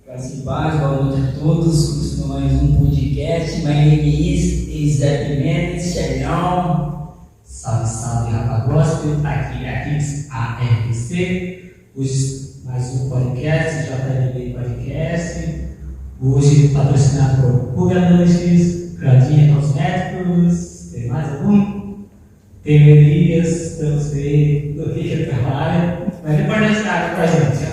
Graças e paz, boa noite a todos. Começando mais um podcast. My name is Zé Mendes, Xerião. Salve, salve, Rapa Gospel. Aqui ARC. Hoje mais um podcast, JLB Podcast. Hoje patrocinado por Pugalanches, Gradinha Cosméticos. Tem mais algum? Tem Elias, estamos bem do que trabalha. Mas não pode estar com a gente.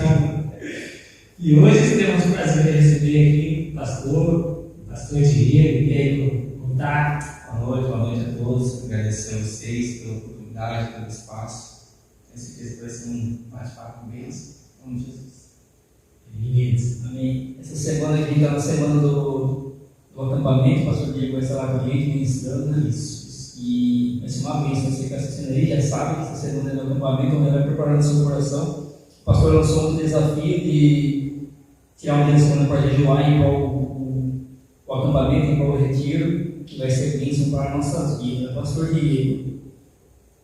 E hoje temos o prazer de receber aqui o pastor Diego, e aí, como está? Boa noite a todos. Agradecer a vocês pela oportunidade, pelo espaço. Tenho certeza que vai ser um bate-papo mesmo. Em nome de Jesus. Beleza, também. Essa semana aqui está na semana do acampamento, o pastor Diego vai estar lá com a gente ministrando isso. E vai ser uma bênção, você que está assistindo aí já sabe que essa semana é do acampamento, onde vai preparando o seu coração. O pastor lançou um desafio de tirar um dia de semana para jejuar em o acampamento, em o retiro, que vai ser bênção para nossas vidas. Pastor Diego,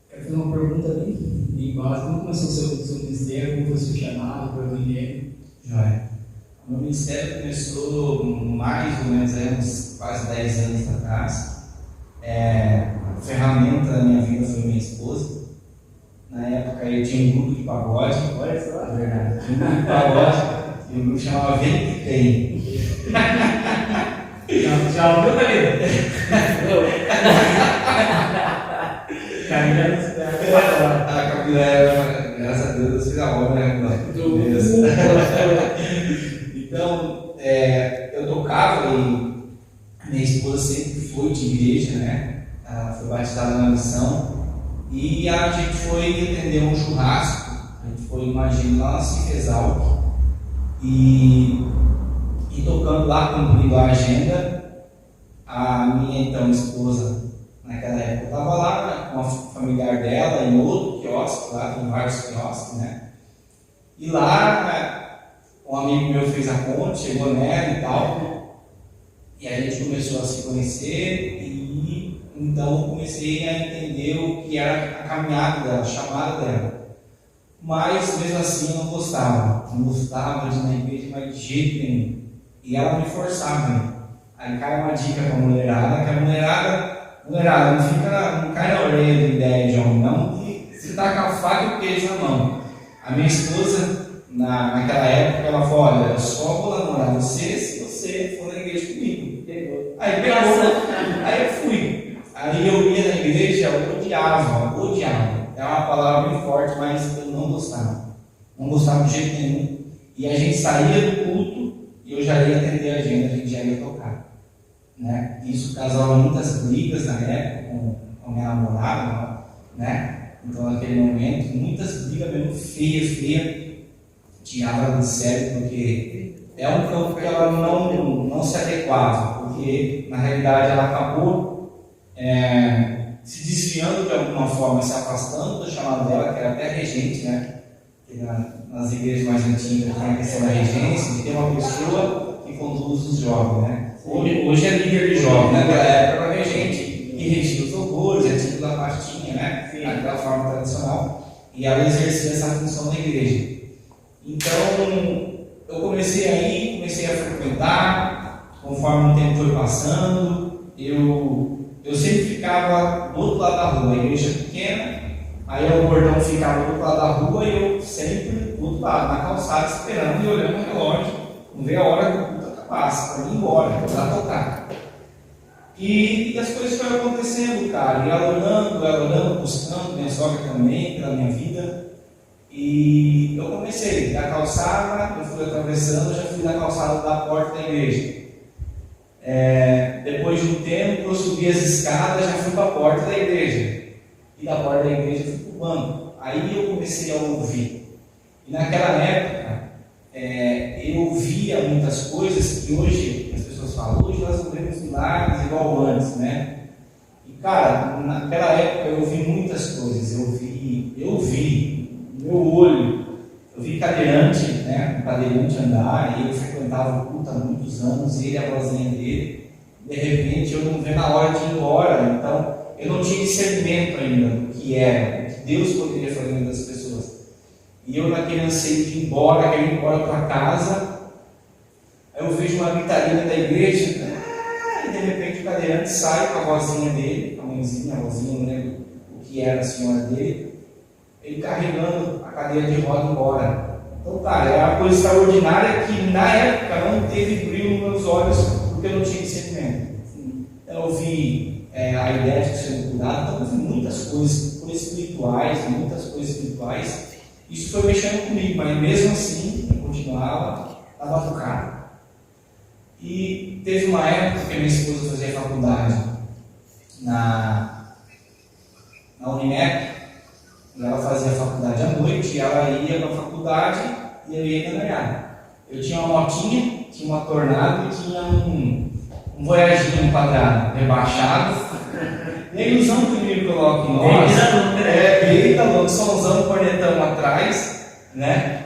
quero fazer uma pergunta bem básica. Como começou o seu ministério? Como foi o seu chamado para o evangelho? Joia. O meu ministério começou mais ou menos uns quase 10 anos atrás. A ferramenta da minha vida foi minha esposa. Na época eu tinha um grupo de pagode. Olha só, é verdade. Tinha um grupo de pagode. E o grupo chamava Vem que Tem. Já ouviu, Camila? Camila não se dá. A Camila era, graças a Deus, fez a obra, né? Então, eu tocava e minha esposa sempre foi de igreja, né? Ela foi batizada na missão. E a gente foi entender um churrasco. A gente foi, imagina, lá na Cifesal. E tocando lá, cumprindo a agenda, a minha então esposa, naquela época, estava lá com a familiar dela em outro quiosque, lá tem vários quiosques, né? E lá, um amigo meu fez a ponte, chegou nela e tal, e a gente começou a se conhecer, e então eu comecei a entender o que era a caminhada dela, a chamada dela. Mas mesmo assim eu não gostava de ir na igreja, mas de jeito nenhum. E ela me forçava. Aí cai uma dica para a mulherada, que a mulherada não cai na orelha de ideia de homem, não, que você está com a faca e o queijo na mão. A minha esposa, naquela época, ela falou: olha, eu só vou namorar você se você for na igreja comigo. Aí pegou, aí eu fui. Aí eu ia na igreja, eu odiava. É uma palavra bem forte, mas eu não gostava. Não gostava de jeito nenhum. E a gente saía do culto e eu já ia atender a agenda, a gente já ia tocar. Né? Isso causava muitas brigas na época com a minha namorada, né? Então naquele momento, muitas brigas mesmo feia, tirava do sério, porque é um campo que ela não se adequava, porque na realidade ela acabou se desviando de alguma forma, se afastando do chamado dela, que era até regente, né? Que nas igrejas mais antigas tem a questão da regência, de ter uma pessoa que conduz os jovens, né? Hoje é líder de jovens, naquela época era regente, que regia os louvores, é tipo da pastinha, né? Aquela forma tradicional, e ela exercia essa função na igreja. Então, eu comecei a frequentar, conforme o tempo foi passando, eu sempre ficava do outro lado da rua, a igreja pequena, aí o bordão ficava do outro lado da rua e eu sempre do outro lado, na calçada, esperando e olhando o relógio, não ver a hora que o culto acabasse, para ir embora, para tocar. E as coisas foram acontecendo, cara, e ela orando, buscando, minha sogra também, pela minha vida. E eu comecei da calçada, eu fui atravessando, já fui na calçada da porta da igreja. Depois de um tempo eu subi as escadas, já fui para a porta da igreja, e da porta da igreja fui para o banco. Aí eu comecei a ouvir, e naquela época eu via muitas coisas que hoje as pessoas falam: hoje nós não vemos milagres igual antes, né? E cara, naquela época eu vi muitas coisas, eu vi meu olho, eu vi cadeirante, né? Um cadeirante andar, e eu frequentava o culto há muitos anos, ele e a vozinha dele. De repente eu não vi na hora de ir embora, então eu não tinha discernimento ainda do que era, o que Deus poderia fazer das pessoas. E eu naquele anseio de ir embora, queria ir embora para casa, eu vejo uma gritaria da igreja, e de repente o cadeirante sai com a vozinha dele, a mãezinha, a vozinha, não lembro o que era a senhora dele, ele carregando a cadeira de roda embora. Então, cara, é uma coisa extraordinária que na época não teve brilho nos meus olhos, porque eu não tinha discernimento. Então, eu vi a ideia de ser curado, então eu vi muitas coisas espirituais, isso foi mexendo comigo, mas mesmo assim, eu continuava a batucar. E teve uma época que a minha esposa fazia faculdade na Unimec, e ela fazia faculdade à noite, e ela ia para a faculdade e eu ia trabalhar. Eu tinha uma motinha, tinha uma Tornado e tinha um Voyaginho quadrado, rebaixado. E a ilusão que o inimigo coloca em nós eita louco, somzão, cornetão atrás, né?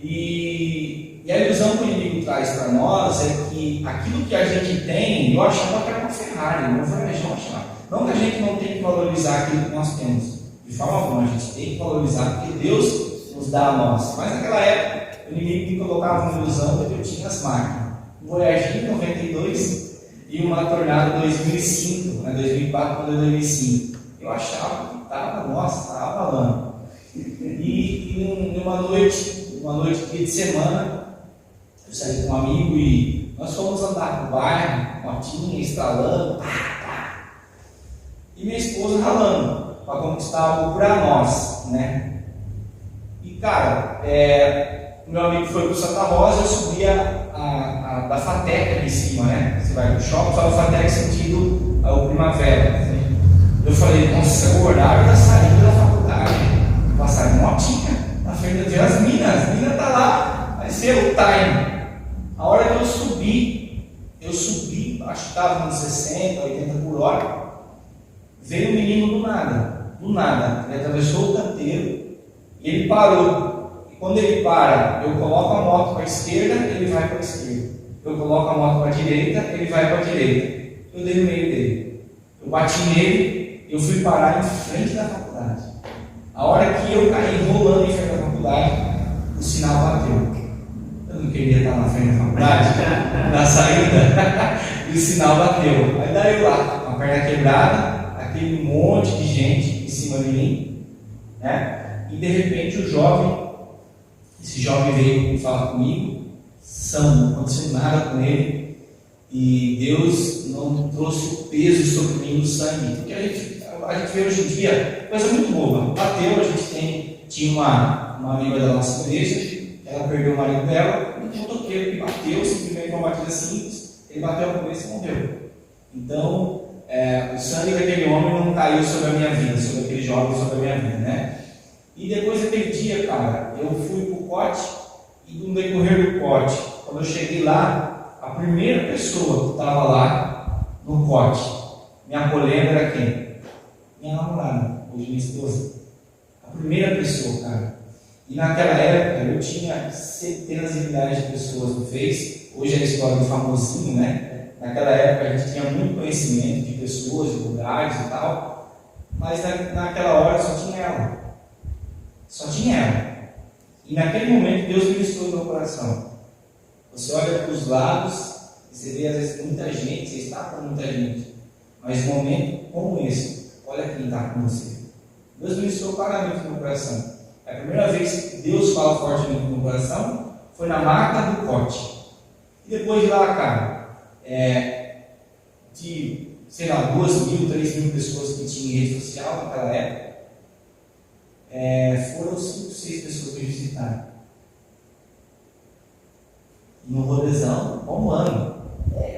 E a ilusão que o inimigo traz para nós é que aquilo que a gente tem, eu achava que era uma Ferrari, uma Voyaginho, eu achava. Não que a gente não tem que valorizar aquilo que nós temos. De forma alguma, a gente tem que valorizar, porque Deus nos dá a nós. Mas naquela época, o inimigo me colocava uma ilusão que eu tinha as máquinas. Um Voyaginho 92 e uma Tornado 2005, né, 2004 para 2005. Eu achava que estava falando. E numa noite, dia de semana, eu saí com um amigo e nós fomos andar no bairro, motinha, estralando, e minha esposa ralando para conquistar algo para nós, né? E cara, meu amigo foi para Santa Rosa, eu subi da Fatec ali em cima, né? Você vai pro shopping, só a Fatec sentido o Primavera. Né? Eu falei, nossa, é o horário da saída da faculdade. Passar em motinha na frente das minas, as minas tá lá, vai ser o time. A hora que eu subi, acho que estava uns 60, 80 por hora, veio um menino do nada, ele atravessou o canteiro e ele parou. E quando ele para, eu coloco a moto para a esquerda, ele vai para a esquerda. Eu coloco a moto para a direita, ele vai para a direita. Eu dei no meio dele. Eu bati nele, eu fui parar em frente da faculdade. A hora que eu caí rolando em frente da faculdade, o sinal bateu. Eu não queria estar na frente da faculdade, na saída, e o sinal bateu. Aí daí eu lá, com a perna quebrada, aquele monte de gente em cima de mim, né? E de repente esse jovem veio falar comigo, não aconteceu nada com ele, e Deus não trouxe o peso sobre mim do sangue, porque a gente vê hoje em dia coisa muito boa. Bateu, a gente tinha uma amiga da nossa igreja, ela perdeu o marido dela, e tinha um toqueiro que bateu, simplesmente uma batida simples, ele bateu a cabeça e morreu. Então, o sangue daquele homem não caiu sobre a minha vida, sobre aquele jovem, sobre a minha vida, né? E depois daquele dia, cara, eu fui pro COT, e no decorrer do COT, quando eu cheguei lá, a primeira pessoa que estava lá no COT, me acolhendo era quem? Minha namorada, hoje minha esposa. A primeira pessoa, cara. E naquela época eu tinha centenas de milhares de pessoas no Face, hoje é a história do famosinho, né? Naquela época a gente tinha muito conhecimento de pessoas, de lugares e tal, mas naquela hora só tinha ela. Só tinha ela. E naquele momento Deus ministrou no meu coração. Você olha para os lados, você vê às vezes muita gente, você está com muita gente, mas num momento como esse, olha quem está com você. Deus ministrou claramente no meu coração. A primeira vez que Deus fala fortemente no meu coração foi na marca do corte. E depois de lá, cara, de, sei lá, 2.000, 3.000 pessoas que tinham rede social naquela época, foram 5, 6 pessoas que me visitaram. No rodezão, bombando.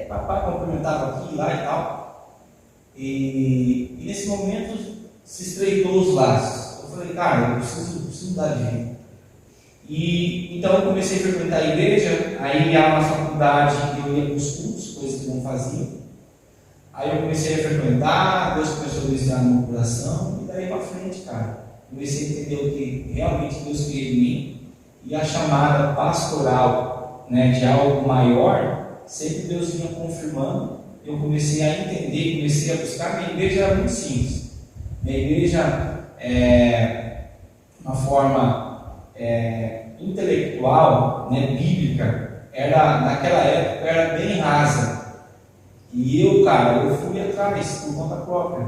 Papai cumprimentava aqui, lá e tal. E nesse momento se estreitou os laços. Eu falei, cara, eu preciso mudar de vida. E então eu comecei a frequentar a igreja, aí ia na faculdade, eu ia para os cultos, coisas que não fazia. Aí eu comecei a frequentar, Deus começou a desenhar no meu coração, e daí para frente, cara, comecei a entender o que realmente Deus queria de mim, e a chamada pastoral, né, de algo maior, sempre Deus vinha confirmando. Eu comecei a entender, comecei a buscar. Minha igreja era muito simples. Minha igreja uma forma intelectual, né, bíblica, naquela época, era bem rasa. E eu, cara, eu fui atrás por conta própria.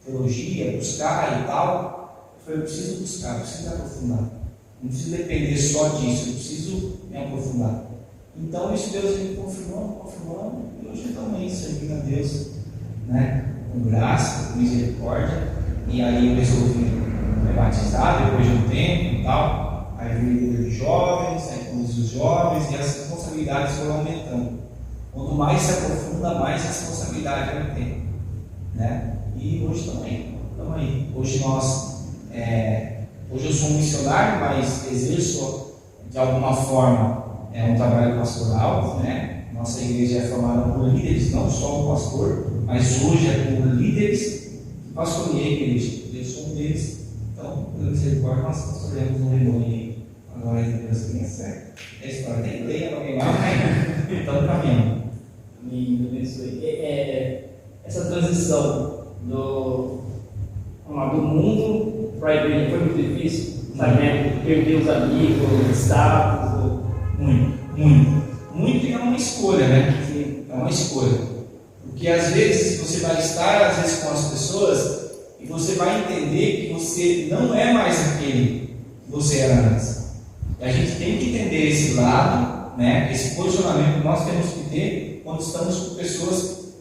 Teologia, buscar e tal. Eu falei, eu preciso buscar, eu preciso me aprofundar. Não preciso depender só disso, eu preciso me aprofundar. Então, isso Deus me confirmou, e hoje eu também servindo a Deus, né? Com graça, com misericórdia. E aí eu resolvi me batizar depois de um tempo e tal. Aí virei líder de jovens, aí conduzi os jovens, e as responsabilidades foram aumentando. Quanto mais se aprofunda, mais responsabilidade eu tenho, né? E hoje também, estamos aí. Hoje eu sou um missionário, mas exerço de alguma forma um trabalho pastoral, né? Nossa igreja é formada por líderes, não só o pastor, mas hoje é por líderes que pastoreiam a igreja. Eu sou um deles, então, pela misericórdia, nós pastoreamos um rebanho. Agora, Deus tem certo. É história, tem que ler, alguém lá, né? Então, caminhando. Me abençoe. Essa transição do mundo para a igreja foi muito difícil, sabe, né? Perder os amigos, o status. Muito, é uma escolha, né? Sim. É uma escolha. Porque às vezes você vai estar com as pessoas e você vai entender que você não é mais aquele que você era antes. E a gente tem que entender esse lado, né? Esse posicionamento que nós temos que ter quando estamos com pessoas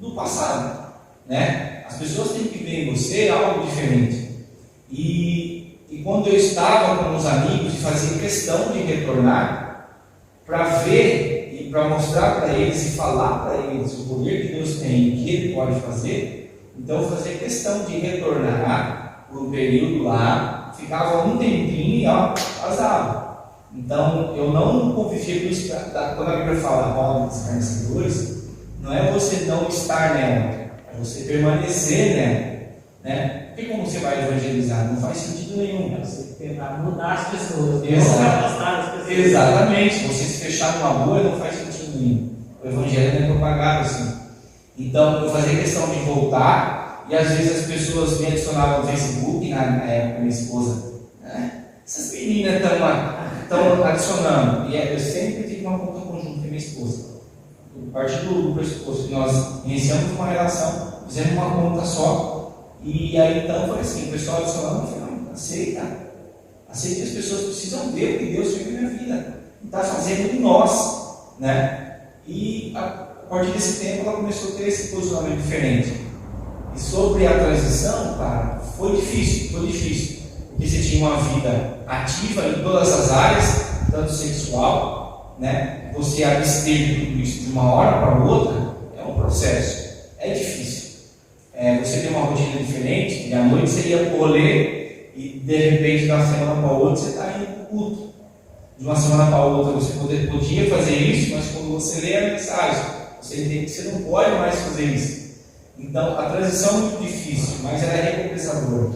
do passado, né? As pessoas têm que ver em você algo diferente. E quando eu estava com os amigos e fazia questão de retornar para ver e para mostrar para eles e falar para eles o poder que Deus tem e o que Ele pode fazer, então eu fazia questão de retornar por um período lá, ficava um tempinho e vazava. Então eu não convivia com isso. Quando a Bíblia fala roda dos escarnecedores, não é você não estar nela, é você permanecer nela, né? Porque como você vai evangelizar? Não faz sentido nenhum. É você tentar mudar as pessoas, Exato. as pessoas. Exatamente. Você se fechar numa bolha não faz sentido nenhum. O evangelho não é propagado assim. Então eu fazia questão de voltar, e às vezes as pessoas me adicionavam no Facebook, na época minha esposa, essas meninas estão adicionando. E eu sempre tive uma conta conjunta com minha esposa. A partir do pressuposto que nós iniciamos uma relação, fizemos uma conta só. E aí então foi assim, o pessoal adicionando, eu falei, não, aceita que as pessoas precisam ver o que Deus fez na minha vida, e está fazendo em nós, né? E a partir desse tempo ela começou a ter esse posicionamento diferente. E sobre a transição, cara, foi difícil, porque você tinha uma vida ativa em todas as áreas, tanto sexual, né? Você abster de tudo isso de uma hora para outra, é um processo, é difícil. Você tem uma rotina diferente, e à noite você ia pro rolê, e de repente, de uma semana para outra, você está indo para o culto. De uma semana para outra, você podia fazer isso, mas quando você lê a mensagem, você entende que você não pode mais fazer isso. Então, a transição é muito difícil, mas ela é recompensadora.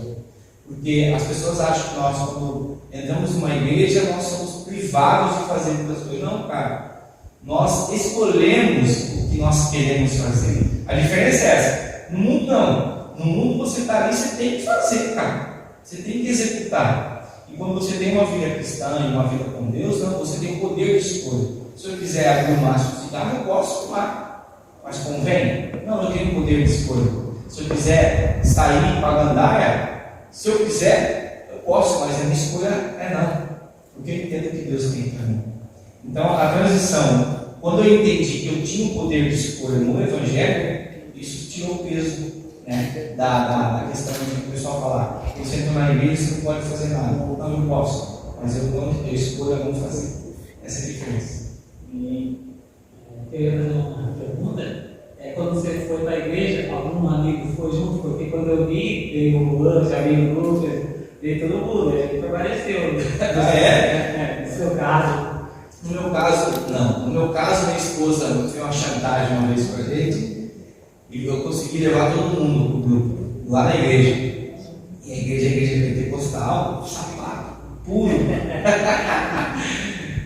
Porque as pessoas acham que nós, quando entramos numa igreja, nós somos privados de fazer muitas coisas. Não, cara. Nós escolhemos o que nós queremos fazer. A diferença é essa. No mundo não. No mundo você está ali, você tem que fazer, cara. Você tem que executar. E quando você tem uma vida cristã e uma vida com Deus, não, você tem o poder de escolha. Se eu quiser abrir um maço de cigarro, eu posso fumar. Mas convém? Não, eu tenho o poder de escolha. Se eu quiser sair para a gandaia, se eu quiser, eu posso, mas a minha escolha é não. Porque eu entendo que Deus tem para mim. Então, a transição, quando eu entendi que eu tinha o poder de escolha no Evangelho, isso tirou o peso, né, da questão de o pessoal falar: você entra na igreja, você não pode fazer nada. Não, eu posso, mas eu escolho não fazer. Essa é a diferença. E uma pergunta: quando você foi para a igreja, algum amigo foi junto? Porque quando eu vi, veio o Luan, já veio o Lucas, veio todo mundo, a gente apareceu. No seu caso? No meu caso, não. No meu caso, minha esposa fez uma chantagem uma vez com a gente. E eu consegui levar todo mundo para o grupo, lá na igreja. E a igreja pentecostal, sapato, puro.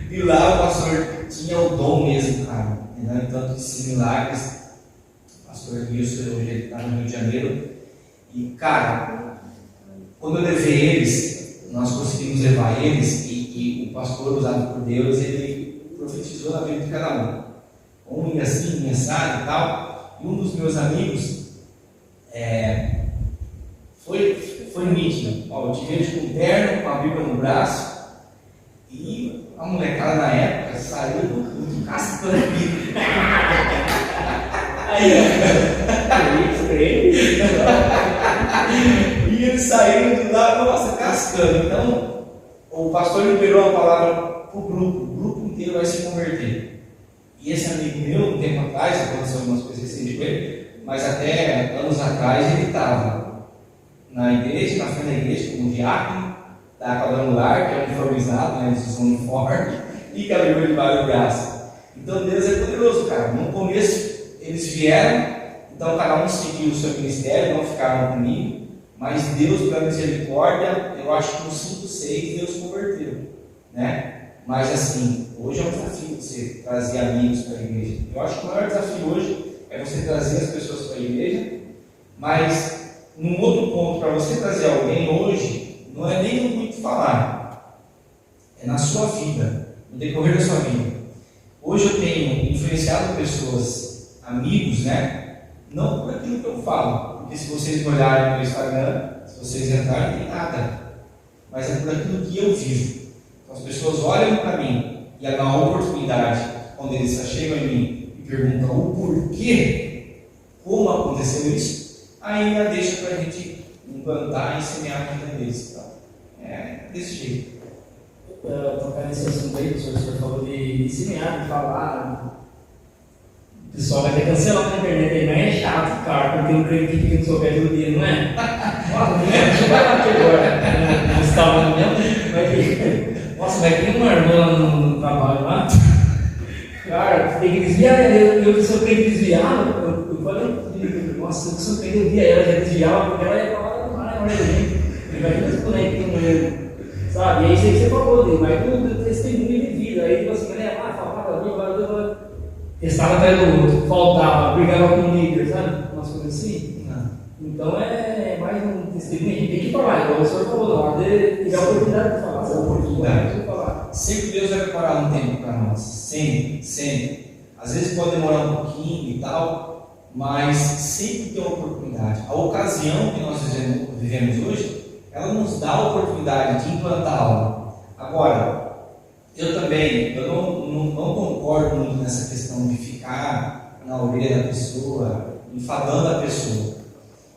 E lá o pastor tinha o dom mesmo, cara. Né? Tanto esses milagres, o pastor Wilson, hoje ele está no Rio de Janeiro. E, cara, quando eu levei eles, nós conseguimos levar eles, e o pastor usado por Deus, ele profetizou influenciou na vida de cada um. Um ia assim, ia assado e tal. E um dos meus amigos foi nítido. Ó, eu te vejo com um terno, com a Bíblia no braço. E a molecada na época saiu do cascando aqui. Aí, e eles saíram de lá, nossa, cascando. Então, o pastor liberou a palavra para o grupo inteiro vai se converter. E esse amigo meu, um tempo atrás, aconteceu algumas coisas recentes com ele, mas até anos atrás ele estava na igreja, na frente da igreja, como diácono, da quadrangular, que é uniformizado, né, eles usam uniforme, e com a Bíblia debaixo do braço. Então Deus é poderoso, cara. No começo eles vieram, então cada um seguiu o seu ministério, não ficaram comigo, mas Deus, pela misericórdia, eu acho que nos 5, 6 Deus converteu, né? Mas assim, hoje é um desafio você trazer amigos para a igreja. Eu acho que o maior desafio hoje é você trazer as pessoas para a igreja, mas num outro ponto, para você trazer alguém hoje, não é nem muito falar, é na sua vida, no decorrer da sua vida. Hoje eu tenho influenciado pessoas, amigos, né? Não por aquilo que eu falo, porque se vocês olharem no Instagram, se vocês entrarem, não tem nada, mas é por aquilo que eu vivo. Então as pessoas olham para mim e há uma oportunidade, quando eles chegam em mim e perguntam o porquê, como aconteceu isso, aí já deixa para a gente implantar e semear na vida deles. Então, é desse jeito. Tocar nesse assunto aí, o senhor falou de semear, de falar. O pessoal vai ter cancelado na internet aí, mas é chato, cara, porque o crente que fica no seu pé todo dia, não é? Deixa eu falar aqui agora, não estava no mesmo, nossa, vai ter uma irmã lá no trabalho lá, cara, tem que desviar, eu sou crente desviado, eu falei, nossa, eu sou crente, eu via ela, já desviava, porque ela ia falar demais, imagina esse boneco que não sabe? E aí você falou, mas tudo testemunho de vida, aí você falava ali, estava até do outro, faltava, brigava com o líder, sabe? Umas coisas assim. Então é mais um testemunho, a gente tem que falar, igual o senhor falou, na hora de ter a oportunidade de falar, essa oportunidade de falar. Sempre Deus vai preparar um tempo para nós, sempre. Às vezes pode demorar um pouquinho e tal, mas sempre tem uma oportunidade. A ocasião que nós vivemos hoje, ela nos dá a oportunidade de implantar algo. Agora, eu não concordo muito nessa questão de ficar na orelha da pessoa, enfadando a pessoa.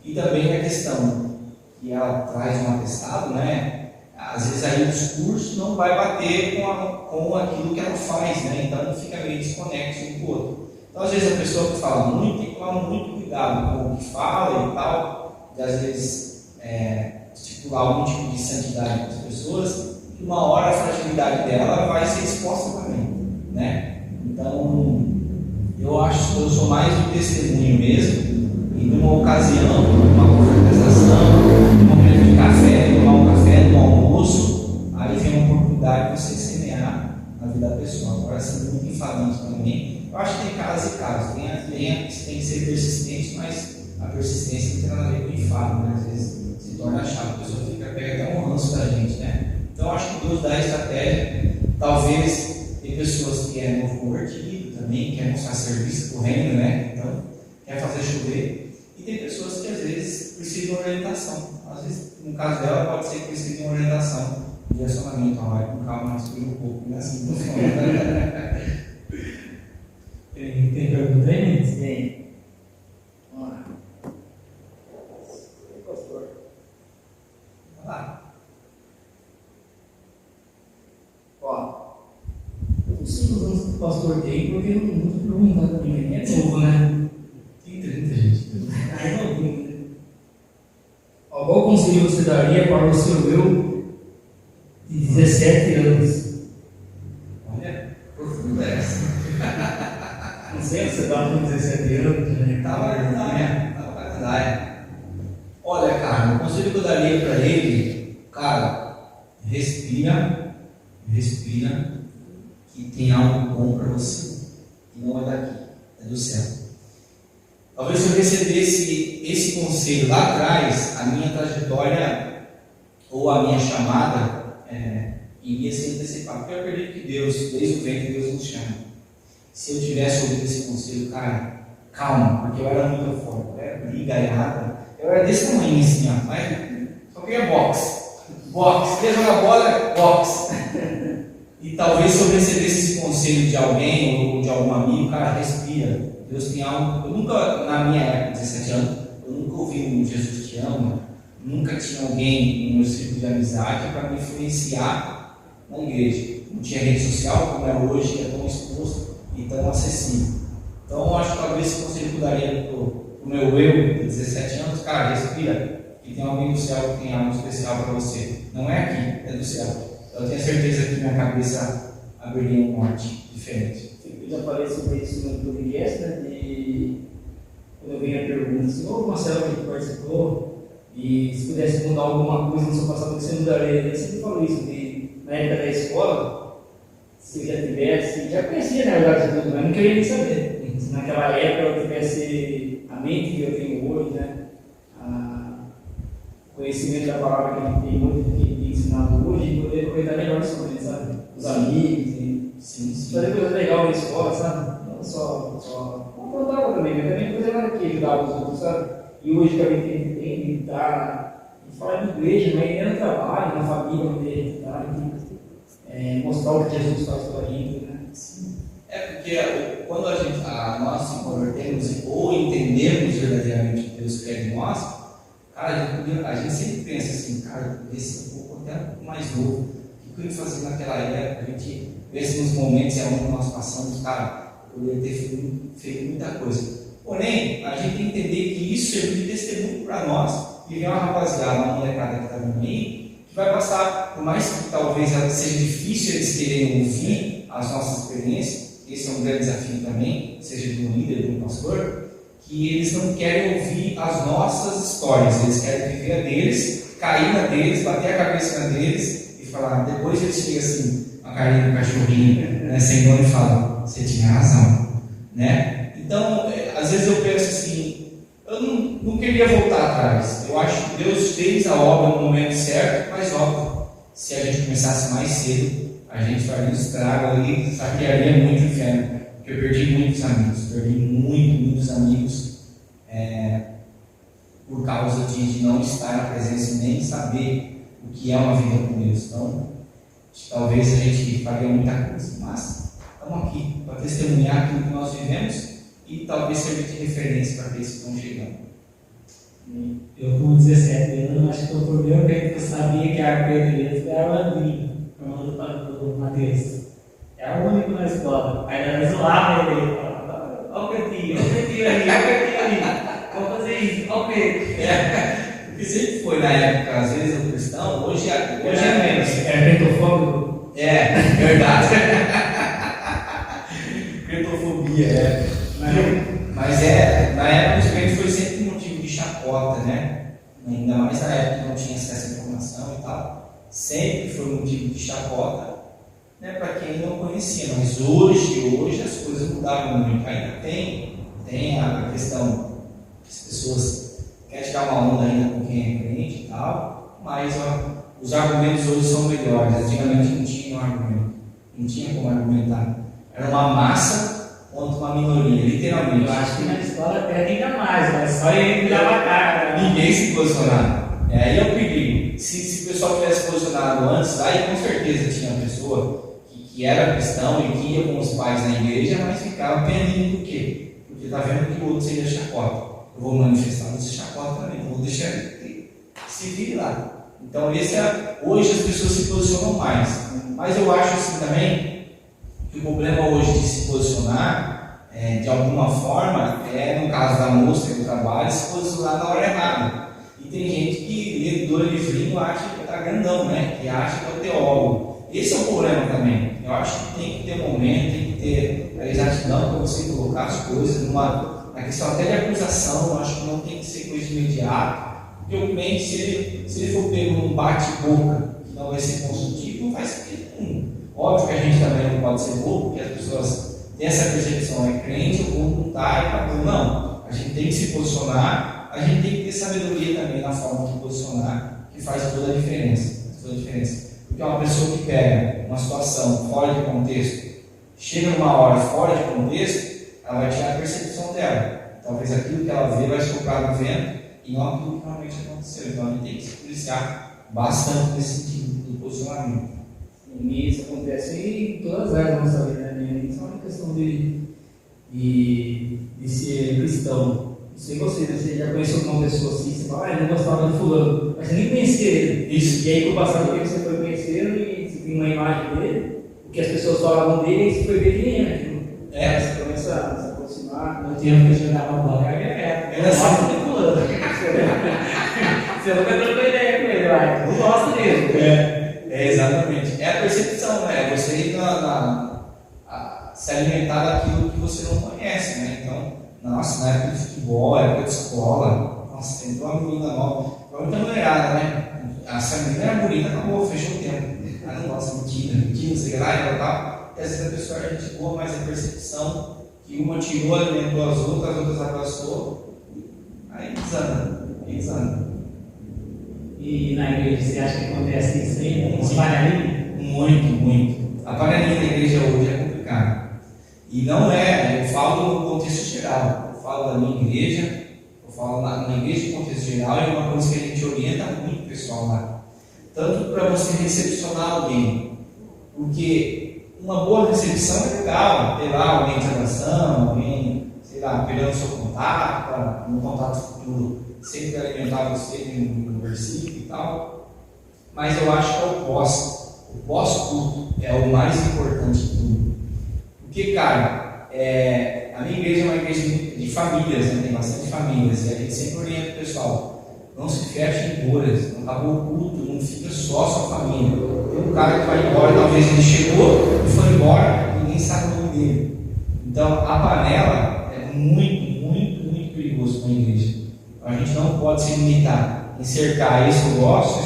E também a questão que ela traz um atestado, né? Às vezes aí o discurso não vai bater com aquilo que ela faz, né? Então fica meio desconexo um com o outro. Então às vezes a pessoa que fala muito tem que tomar muito cuidado com o que fala e tal, e às vezes estipular algum tipo de santidade para as pessoas, e uma hora a fragilidade dela vai ser exposta também, né? Então eu acho que eu sou mais um testemunho mesmo. E numa ocasião, numa confraternização, num momento de café, tomar um café, no almoço, aí vem uma oportunidade de você semear na vida da pessoa. Agora, assim, muito enfadante também. Eu acho que tem casos e casos. Tem que ser persistente, mas a persistência não tem nada a ver com enfado, né? Às vezes se torna chato, a pessoa pega até um ranço da gente, né? Então, eu acho que Deus dá a estratégia. Talvez tem pessoas que é novo convertido também, quer mostrar serviço para o reino, né? Então, quer fazer chover. E tem pessoas que às vezes precisam de orientação. Às vezes, no caso dela, pode ser que precise de uma orientação, de direcionamento. Vai com calma, respira um pouco, né? Assim não funciona. Tem pergunta aí? Tem. Vamos lá. Pastor. Vai lá. Ó, eu sei os anos que o pastor tem, porque eu não perguntar para mim. É novo, né? Tem 30, gente. Qual conselho você daria para o seu eu de 17 anos? Olha, profunda essa. Não sei se você estava com 17 anos. Estava na gandaia. Olha, cara, o conselho que eu daria para ele, cara, respira, que tem algo bom para você. E não é daqui, é do céu. Talvez se eu recebesse esse conselho lá atrás, a minha trajetória ou a minha chamada iria ser antecipada. Porque eu acredito que Deus, desde o ventre, Deus nos chama. se eu tivesse ouvido esse conselho, cara, calma, porque eu era muito forte, eu era brigaiada, eu era desse tamanho assim, ó, mas só queria boxe, queria jogar bola, boxe. E talvez se eu recebesse esse conselho de alguém ou de algum amigo, cara, respira, Deus tem algo. Eu nunca, na minha época, 17 anos, eu nunca ouvi um Jesus te ama, nunca tinha alguém no meu círculo de amizade para me influenciar na igreja. Não tinha rede social como é hoje, é tão exposto e tão acessível. Então, eu acho que talvez esse conselho que eu daria para o meu eu de 17 anos, cara, respira, que tem alguém do céu que tem algo especial para você. Não é aqui, é do céu. Eu tenho certeza que minha cabeça abriria um norte diferente. Eu já falei sobre isso no podcast, né? E quando eu venho a pergunta assim, ô Marcelo que participou, e se pudesse mudar alguma coisa no seu passado, você mudaria? Ele sempre falou isso, que na época da escola, se eu já tivesse, já conhecia na verdade tudo, mas não queria nem saber. Se naquela época eu tivesse a mente que eu tenho hoje, né? Conhecimento da palavra que a gente tem hoje, que tem ensinado hoje, e poder aproveitar melhor isso também, sabe? Os amigos, e fazer coisa legal na escola, sabe? Não só contar também, mas também fazer nada que ajudar os outros, sabe? E hoje que a gente tem que estar, a gente fala de igreja, mas é no trabalho, na família, onde a gente está, mostrar o que Jesus faz pela gente, né? Sim. É porque quando nós se convertemos ou entendemos verdadeiramente o que Deus quer de nós, cara, a gente sempre pensa assim, cara, esse é um pouco até mais novo, o que eu ia fazer naquela época? A gente vê nos momentos onde nós passamos, cara, eu ia ter feito muita coisa. Porém, a gente tem que entender que isso serve de testemunho para nós, e vem uma rapaziada, uma molecada que está vindo aí, que vai passar, por mais que talvez seja difícil eles quererem ouvir as nossas experiências, esse é um grande desafio também, seja de um líder, de um pastor, que eles não querem ouvir as nossas histórias, eles querem viver a deles, cair na deles, bater a cabeça na deles e falar. Depois eles chegam assim, a carinha do cachorrinho, né, sem dono, e falam: você tinha razão, né? Então, às vezes eu penso assim, eu não queria voltar atrás. Eu acho que Deus fez a obra no momento certo, mas óbvio, se a gente começasse mais cedo, a gente faria um estrago ali, saquearia muito o inferno. Porque eu perdi muitos amigos por causa de não estar na presença e nem saber o que é uma vida com Deus. Então, talvez a gente faria muita coisa, mas estamos aqui para testemunhar aquilo que nós vivemos e talvez servir de referência para aqueles que estão chegando. Eu com 17 anos, acho que foi o primeiro tempo que eu sabia que a arquitetura era o Andrinho, irmão do Matheus. Era o único na escola. Aí nós zoava ele, falava: ó o cantinho ali, vamos fazer isso, ó o Pedro. Porque sempre foi na época, às vezes, o cristão, hoje é menos. É pentofóbico? É, verdade. Crentofobia, Mas na época os crentes foi sempre motivo de chacota, né? Ainda mais na época que não tinha acesso à informação e tal. Sempre foi motivo de chacota, né? Para quem não conhecia. Mas hoje as coisas mudaram muito. Ainda tem a questão que as pessoas querem tirar uma onda ainda com quem é crente e tal. Mas os argumentos hoje são melhores. Antigamente não tinha argumento. Não tinha como argumentar. Era uma massa contra uma minoria, literalmente. Eu acho que na escola até ainda mais, mas só ele que dava a cara. Ninguém se posicionava. Aí é o perigo. Se o pessoal tivesse posicionado antes, aí com certeza tinha uma pessoa que era cristão e que ia com os pais na igreja, mas ficava pendendo do quê? Porque está vendo que o outro seria chacota. Eu vou manifestar nesse chacota também, não vou deixar ele se vire lá. Então, hoje as pessoas se posicionam mais. Mas eu acho assim também que o problema hoje de se posicionar, de alguma forma, no caso da música e do trabalho, se posicionar na hora errada. E tem gente que lê do livrinho acha que está grandão, né? Que acha que é o teólogo. Esse é o problema também. Eu acho que tem que ter momento, tem que ter a exatidão para você colocar as coisas na questão até de acusação. Eu acho que não tem que ser coisa imediata. Porque o cliente, se ele for pego num bate-boca que não vai ser construtivo, não vai ser nenhum. Óbvio que a gente também não pode ser bobo, porque as pessoas têm essa percepção, é crente, eu vou lutar e acabou. Não, a gente tem que se posicionar, a gente tem que ter sabedoria também na forma de posicionar, que faz toda a diferença. Porque uma pessoa que pega uma situação fora de contexto, chega numa hora fora de contexto, ela vai tirar a percepção dela. Talvez aquilo que ela vê vai soprar no vento e não aquilo que realmente aconteceu. Então a gente tem que se policiar bastante nesse sentido do posicionamento. E isso acontece em todas as áreas da nossa vida, né? Isso é uma questão de ser cristão. Não sei você já conheceu uma pessoa assim, você fala, eu não gostava de fulano, mas você nem conhecia ele. Isso. E aí, com o passar do tempo, você foi conhecendo e você tem uma imagem dele, o que as pessoas falavam dele, e você foi ver quem era aquilo. Você começa a se aproximar. No tempo que eu jogava bola, eu gosto de fulano. Você nunca trocou ideia com ele, vai. Não gosta dele. Exatamente. É a percepção, né? É você ir se alimentar daquilo que você não conhece, né? Então, nossa, na época de futebol, na época de escola, nossa, tem uma menina nova. Foi muita mulherada, né? Essa menina era bonita, acabou, fechou o tempo. Ah, não gosta, mentira, sei lá, e tal. E às vezes a pessoa é gente boa, mas a percepção que uma tirou, alimentou as outras abraçou, aí desanda. E na igreja, você acha que acontece isso aí? Uma panelinha? Muito. A panelinha da igreja hoje é complicada. E não é, eu falo no contexto geral. Eu falo da minha igreja, eu falo na igreja no contexto geral, é uma coisa que a gente orienta muito o pessoal lá. Tanto para você recepcionar alguém, porque uma boa recepção é legal, ter lá alguém de oração, alguém, sei lá, pegando o seu contato, um contato futuro, sempre alimentar você no versículo e tal. Mas eu acho que é o pós-culto é o mais importante de tudo. Porque, cara, a minha igreja é uma igreja de famílias, né? Tem bastante famílias, e a gente sempre orienta o pessoal. Não se feche em bolhas, não acabou o culto, não fica só a sua família. Tem um cara que vai embora, talvez ele chegou e foi embora, ninguém sabe o nome dele. Então, a panela é muito perigoso para a igreja. Então, a gente não pode se limitar em cercar, esse eu gosto,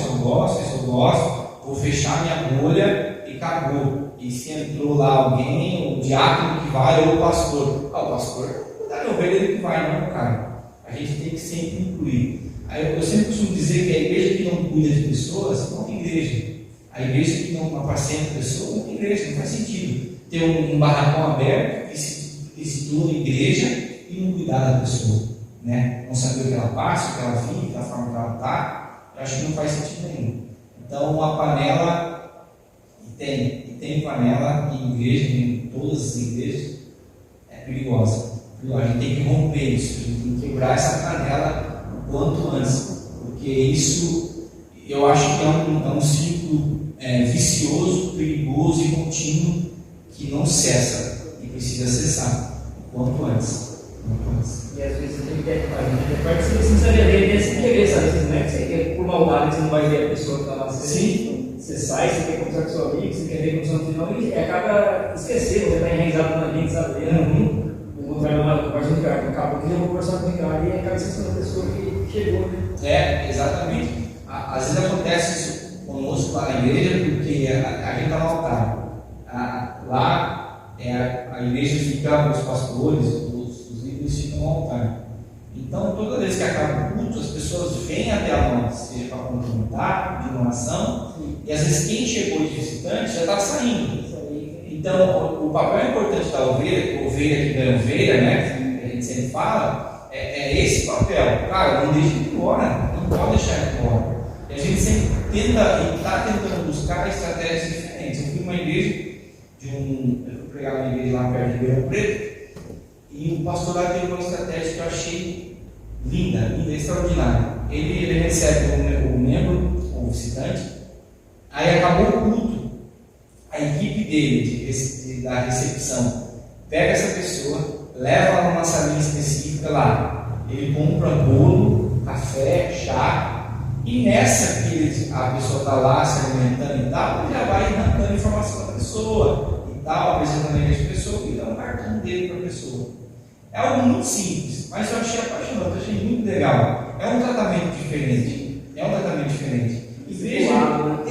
vou fechar minha bolha e acabou. E se entrou lá alguém, o diácono que vai ou o pastor. O pastor não dá ovelha ele que vai, não, cara. A gente tem que sempre incluir. Eu sempre costumo dizer que a igreja que não cuida de pessoas não tem igreja. A igreja que não apacenta pessoas não tem igreja. Não faz sentido ter um barracão aberto que se torna igreja e não cuidar da pessoa, né? Não saber o que ela passa, o que ela vive, da forma que ela está. Eu acho que não faz sentido nenhum. Então, a panela, e tem panela em igreja, em todas as igrejas, é perigosa. A gente tem que romper isso, a gente tem que quebrar essa panela o quanto antes, porque isso eu acho que é um ciclo vicioso, perigoso e contínuo que não cessa e precisa cessar o quanto antes. E às vezes a gente participa sem saber dele, sem querer, sabe? Não é que você quer por maldade, você não vai ver a pessoa que está lá. Você sai, você quer conversar com seu amigo, você quer ver com o seu final e acaba esquecendo, você está enraizado na gente, sabe? Eu vou trabalhar uma conversa com o Ricardo, acabou que eu vou conversar com o Ricardo e acaba esquecendo a pessoa que chegou, né? Exatamente. Às vezes acontece isso conosco lá na igreja, porque a gente está no altar. Lá a igreja fica, os pastores, os líderes ficam no altar. Então, toda vez que acaba o culto, as pessoas vêm até nós, seja para cumprimentar, de doação, e às vezes quem chegou de visitante já está saindo. Então, o papel importante da ovelha que ganha ovelha, né, que a gente sempre fala, é esse papel. Cara, não deixa ele embora, não pode deixar ele embora. E a gente sempre está tentando buscar estratégias diferentes. Eu fui numa igreja, eu fui pregar numa igreja lá perto de Ribeirão Preto, e o pastor lá teve uma estratégia que eu achei linda, extraordinária. Ele recebe o membro, o visitante, aí acabou o culto, a equipe dele da recepção pega essa pessoa, leva ela numa salinha específica lá, ele compra bolo, café, chá, e nessa que a pessoa está lá se alimentando e tal, ele já vai dando informação da pessoa e tal, apresentando a igreja da pessoa e dá um cartão dele para a pessoa. É algo muito simples, mas eu achei apaixonante, eu achei muito legal. É um tratamento diferente. Igreja,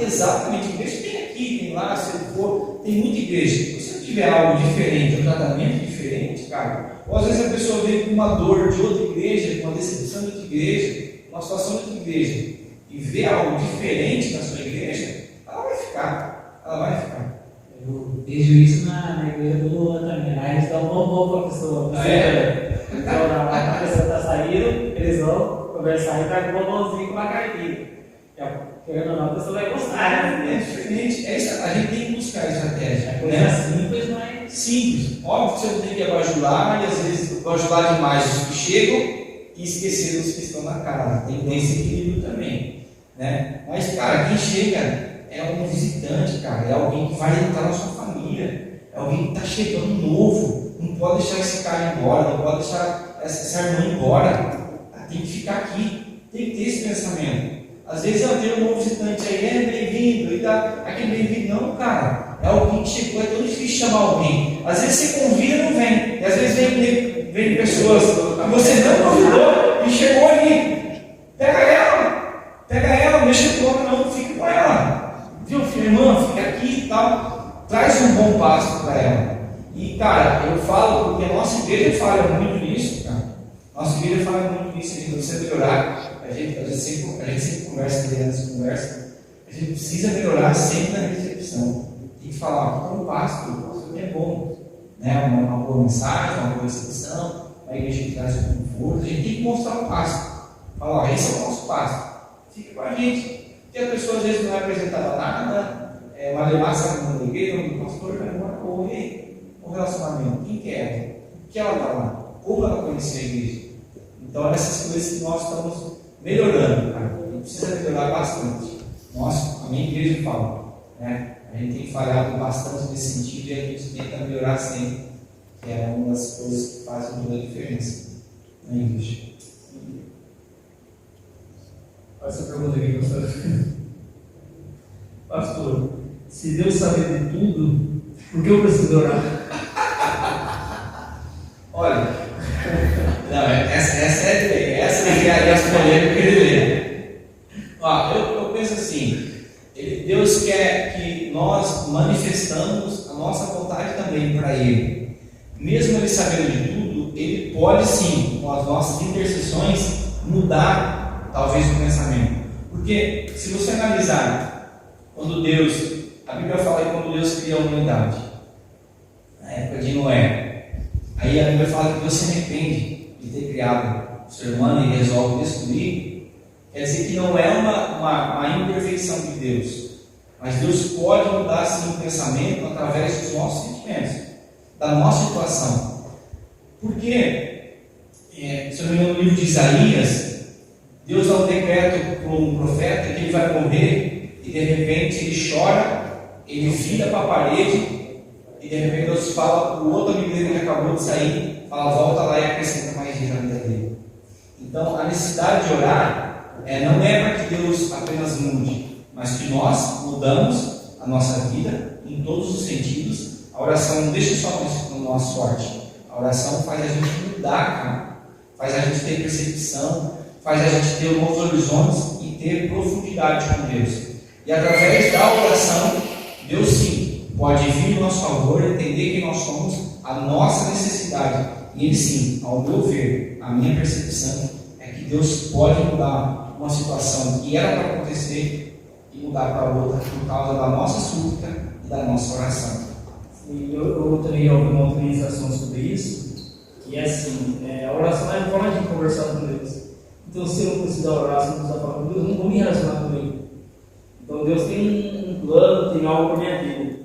exatamente, igreja tem aqui, tem lá, se for, tem muita igreja. Se você tiver algo diferente, um tratamento diferente, cara, ou às vezes a pessoa vem com uma dor de outra igreja, com uma decepção de outra igreja, uma situação de outra igreja, e vê algo diferente na sua igreja, ela vai ficar. Eu vejo isso na igreja do Luan também. Aí eles dão um bom para a pessoa. Então, na hora que a pessoa está saindo, eles vão conversar e tá com um bombonzinho com uma cartinha. Querendo ou não, a pessoa vai gostar, né? É diferente. A gente tem que buscar estratégia. É coisa simples, mas. Simples. Óbvio que você não tem que abajular, e às vezes abajular demais os que chegam e esquecer os que estão na casa. Tem que ter esse equilíbrio também. Né? Mas, cara, quem chega é um visitante, cara. É alguém que vai entrar na sua família. É alguém que está chegando novo. Não pode deixar esse cara embora. Não pode deixar essa irmã embora. Tem que ficar aqui. Tem que ter esse pensamento. Às vezes eu tenho um novo visitante aí, bem-vindo, e dá aquele bem-vindo. Não, cara. É alguém que chegou, é tão difícil chamar alguém. Às vezes você convida e não vem. E às vezes vem pessoas que você não convidou e chegou ali. Pega ela, não deixa com ela, não, fica com ela. Viu, irmã, fica aqui e tal. Traz um bom passo para ela. E, cara, eu falo, porque a nossa igreja fala muito nisso, cara. Nossa igreja fala muito nisso, a gente precisa melhorar. A gente sempre conversa, liderança conversa. A gente precisa melhorar sempre na recepção. Tem que falar, como pastor é bom. Né? Uma boa mensagem, uma boa recepção, uma igreja que traz o conforto. A gente tem que mostrar o pasto. Falar, esse é o nosso pasto. Fica com a gente. Porque a pessoa às vezes não é apresentada nada, uma lemassa na igreja, o pastor vai embora, o relacionamento. Quem que é? O que ela está lá? Como ela conheceu a igreja? Então, essas coisas que nós estamos melhorando, cara. A gente precisa melhorar bastante. A minha igreja fala, né? A gente tem falhado bastante nesse sentido e a gente tenta melhorar sempre, que é uma das coisas que fazem toda a diferença na igreja. Olha essa pergunta aqui, pastor. Pastor, se Deus sabe de tudo, por que eu preciso orar? Olha, não, essa é a polêmica dele. Eu penso assim, Deus quer que nós manifestamos a nossa vontade também para Ele. Mesmo Ele sabendo de tudo, Ele pode sim, com as nossas intercessões, mudar talvez o pensamento. Porque se você analisar, a Bíblia fala que quando Deus cria a humanidade, na época de Noé, aí a Bíblia fala que Deus se arrepende de ter criado o ser humano e resolve destruir. Quer dizer que não é uma imperfeição de Deus, mas Deus pode mudar sim o pensamento através dos nossos sentimentos, da nossa situação. Porque, se eu não me engano, no livro de Isaías, Deus dá um decreto para um profeta que ele vai morrer e de repente ele chora, ele vira para a parede e de repente Deus fala para o outro amigo dele que acabou de sair, fala, volta lá e acrescenta mais dias na vida dele. Então, a necessidade de orar não é para que Deus apenas mude, mas que nós mudamos a nossa vida em todos os sentidos. A oração não deixa só no nosso sorte. A oração faz a gente mudar, cara. Faz a gente ter percepção, faz a gente ter novos horizontes e ter profundidade com Deus. E através da oração, Deus sim pode vir no nosso favor, entender quem nós somos, a nossa necessidade. E Ele sim, ao meu ver, a minha percepção é que Deus pode mudar uma situação que era para acontecer e mudar para outra por causa da nossa súplica e da nossa oração. E eu também ouvi uma outra ministração sobre isso, que é assim, a oração é uma forma de conversar com Deus. Então, se eu não precisar orar, se eu não precisar falar com Deus, eu não vou me relacionar com Ele. Então, Deus tem um plano, tem algo para minha vida.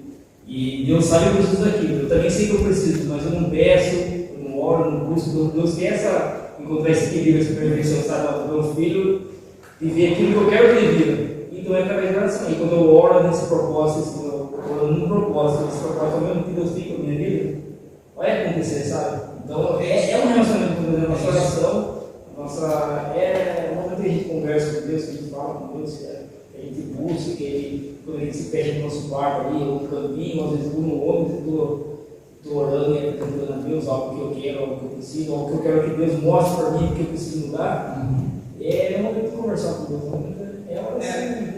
E Deus sabe que eu preciso daquilo. Eu também sei que eu preciso, mas eu não peço, eu não oro, eu não busco. Deus quer encontrar esse equilíbrio, essa perfeição, sabe? O meu filho viver aquilo que eu quero que ele viva. Então, é através da oração. E quando eu oro nesse propósito, num propósito, esse propósito mesmo que Deus tem com a minha vida, vai acontecer, sabe? Então, é um relacionamento com Deus, a nossa oração. É uma coisa que a gente conversa com Deus, que a gente fala com Deus, que a gente busca, quando a gente se perde no nosso quarto ali, ou no caminho, às vezes estou no ônibus, estou orando e apresentando a Deus algo que eu quero, algo que eu preciso, algo que eu quero que Deus mostre para mim que eu preciso mudar. É um momento de conversar com Deus,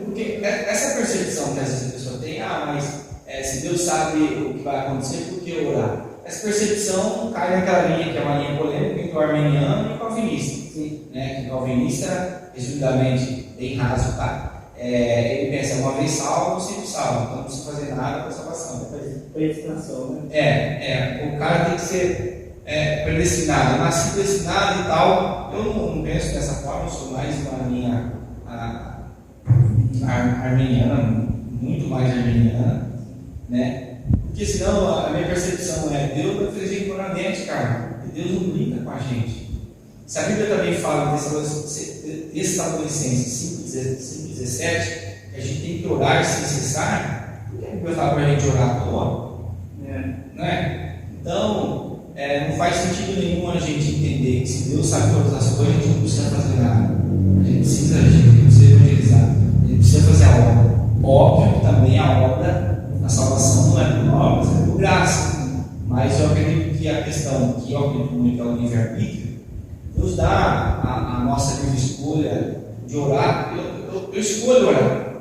porque essa percepção que às vezes a pessoa tem, mas se Deus sabe o que vai acontecer, por que orar? Essa percepção cai naquela linha que é uma linha polêmica entre o arminiano e o calvinista. Né? Que o calvinista, resumidamente, bem raso, tá? ele pensa, uma vez salvo, sempre salvo, então não precisa fazer nada para salvação. Predestinação, né? O cara tem que ser predestinado. Eu nasci predestinado e tal. Eu não penso dessa forma, eu sou mais uma linha arminiana, muito mais arminiana, né? Porque senão a minha percepção Deus vai fazer ignoramente, cara. Deus não brinca com a gente. Se a Bíblia também fala Tessalonicenses 5,17, que a gente tem que orar sem cessar, por que a Bíblia fala para a gente orar à toa? Não é? Então, não faz sentido nenhum a gente entender que se Deus sabe todas as coisas, a gente não precisa fazer nada. A gente precisa agir, a gente precisa evangelizar, a gente precisa fazer a obra. Óbvio que também a obra, a salvação não é por obras, é por graça. Mas eu acredito que a questão que eu acredito muito é o livre-arbítrio, nos dá a nossa livre escolha de orar. Eu escolho orar.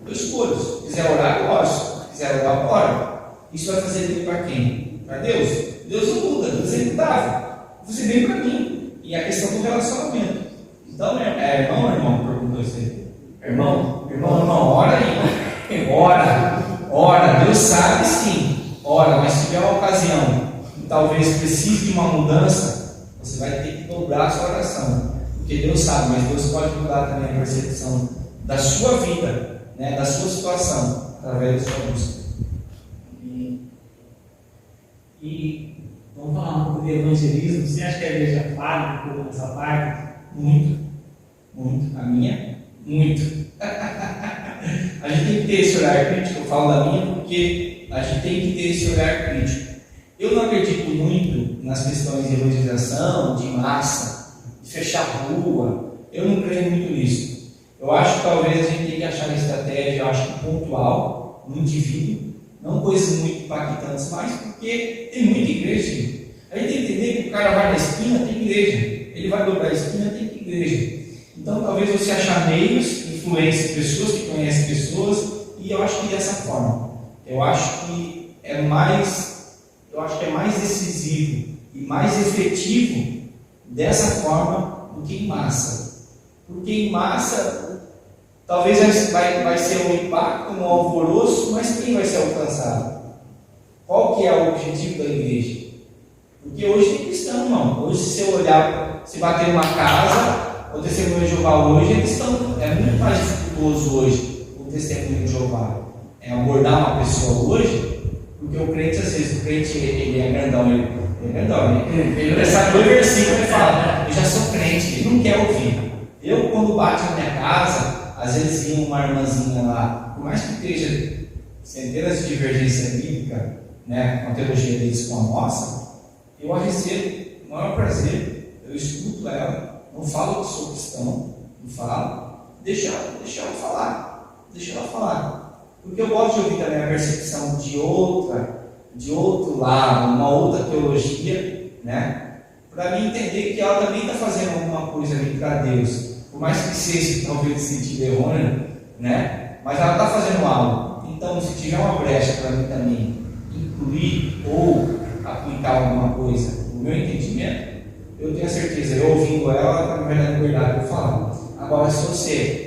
Eu escolho. Se quiser orar, eu oro. Se quiser orar, eu oro. Isso vai fazer bem para quem? Para Deus. Deus não muda, Deus é imutável. Vai fazer bem para mim. E a questão do relacionamento. Então, irmão ou irmão? Perguntou isso aí. Irmão, ora aí. Ora. Deus sabe sim. Ora, mas se tiver uma ocasião que talvez precise de uma mudança, você vai ter que dobrar a sua oração. Porque Deus sabe, mas Deus pode mudar também a percepção da sua vida, né, da sua situação, através da sua busca. E vamos falar um pouco de evangelismo. Você acha que a igreja falha um pouco nessa parte? Muito. A minha? Muito. A gente tem que ter esse olhar crítico. Eu falo da minha porque a gente tem que ter esse olhar crítico. Eu não acredito muito nas questões de evangelização, de massa, de fechar rua. Eu não creio muito nisso. Eu acho que talvez a gente tenha que achar uma estratégia, eu acho que pontual, no indivíduo, não coisas muito impactantes, mas porque tem muita igreja. A gente tem que entender que o cara vai na esquina, tem igreja. Ele vai dobrar a esquina, tem igreja. Então talvez você achar meios, influência, pessoas que conhecem pessoas, e eu acho que dessa forma. Eu acho que é mais decisivo e mais efetivo dessa forma do que em massa. Porque em massa, talvez vai ser um impacto, um alvoroço, mas quem vai ser alcançado? Qual que é o objetivo da igreja? Porque hoje tem cristão, não. Hoje, se eu olhar, se bater numa casa, o testemunho de Jeová hoje é muito mais dificultoso hoje o testemunho de Jeová. Abordar uma pessoa hoje, porque o crente, às vezes, ele é grandão, ele não sabe dois versículos, ele fala, eu já sou crente, ele não quer ouvir. Eu, quando bate na minha casa, às vezes vinha uma irmãzinha lá, por mais que esteja centenas de divergência bíblica, né, com a teologia deles com a nossa, eu a recebo com o maior prazer, eu escuto ela, não falo que sou cristão, não falo, deixa ela falar. Porque eu gosto de ouvir também a percepção de outro lado, uma outra teologia, né? Para mim entender que ela também está fazendo alguma coisa ali para Deus, por mais que seja talvez de sentido errôneo, né? Mas ela está fazendo algo. Então, se tiver uma brecha para mim também incluir ou aplicar alguma coisa no meu entendimento, eu tenho certeza, eu ouvindo ela vai me dar liberdade para falar. Agora, se você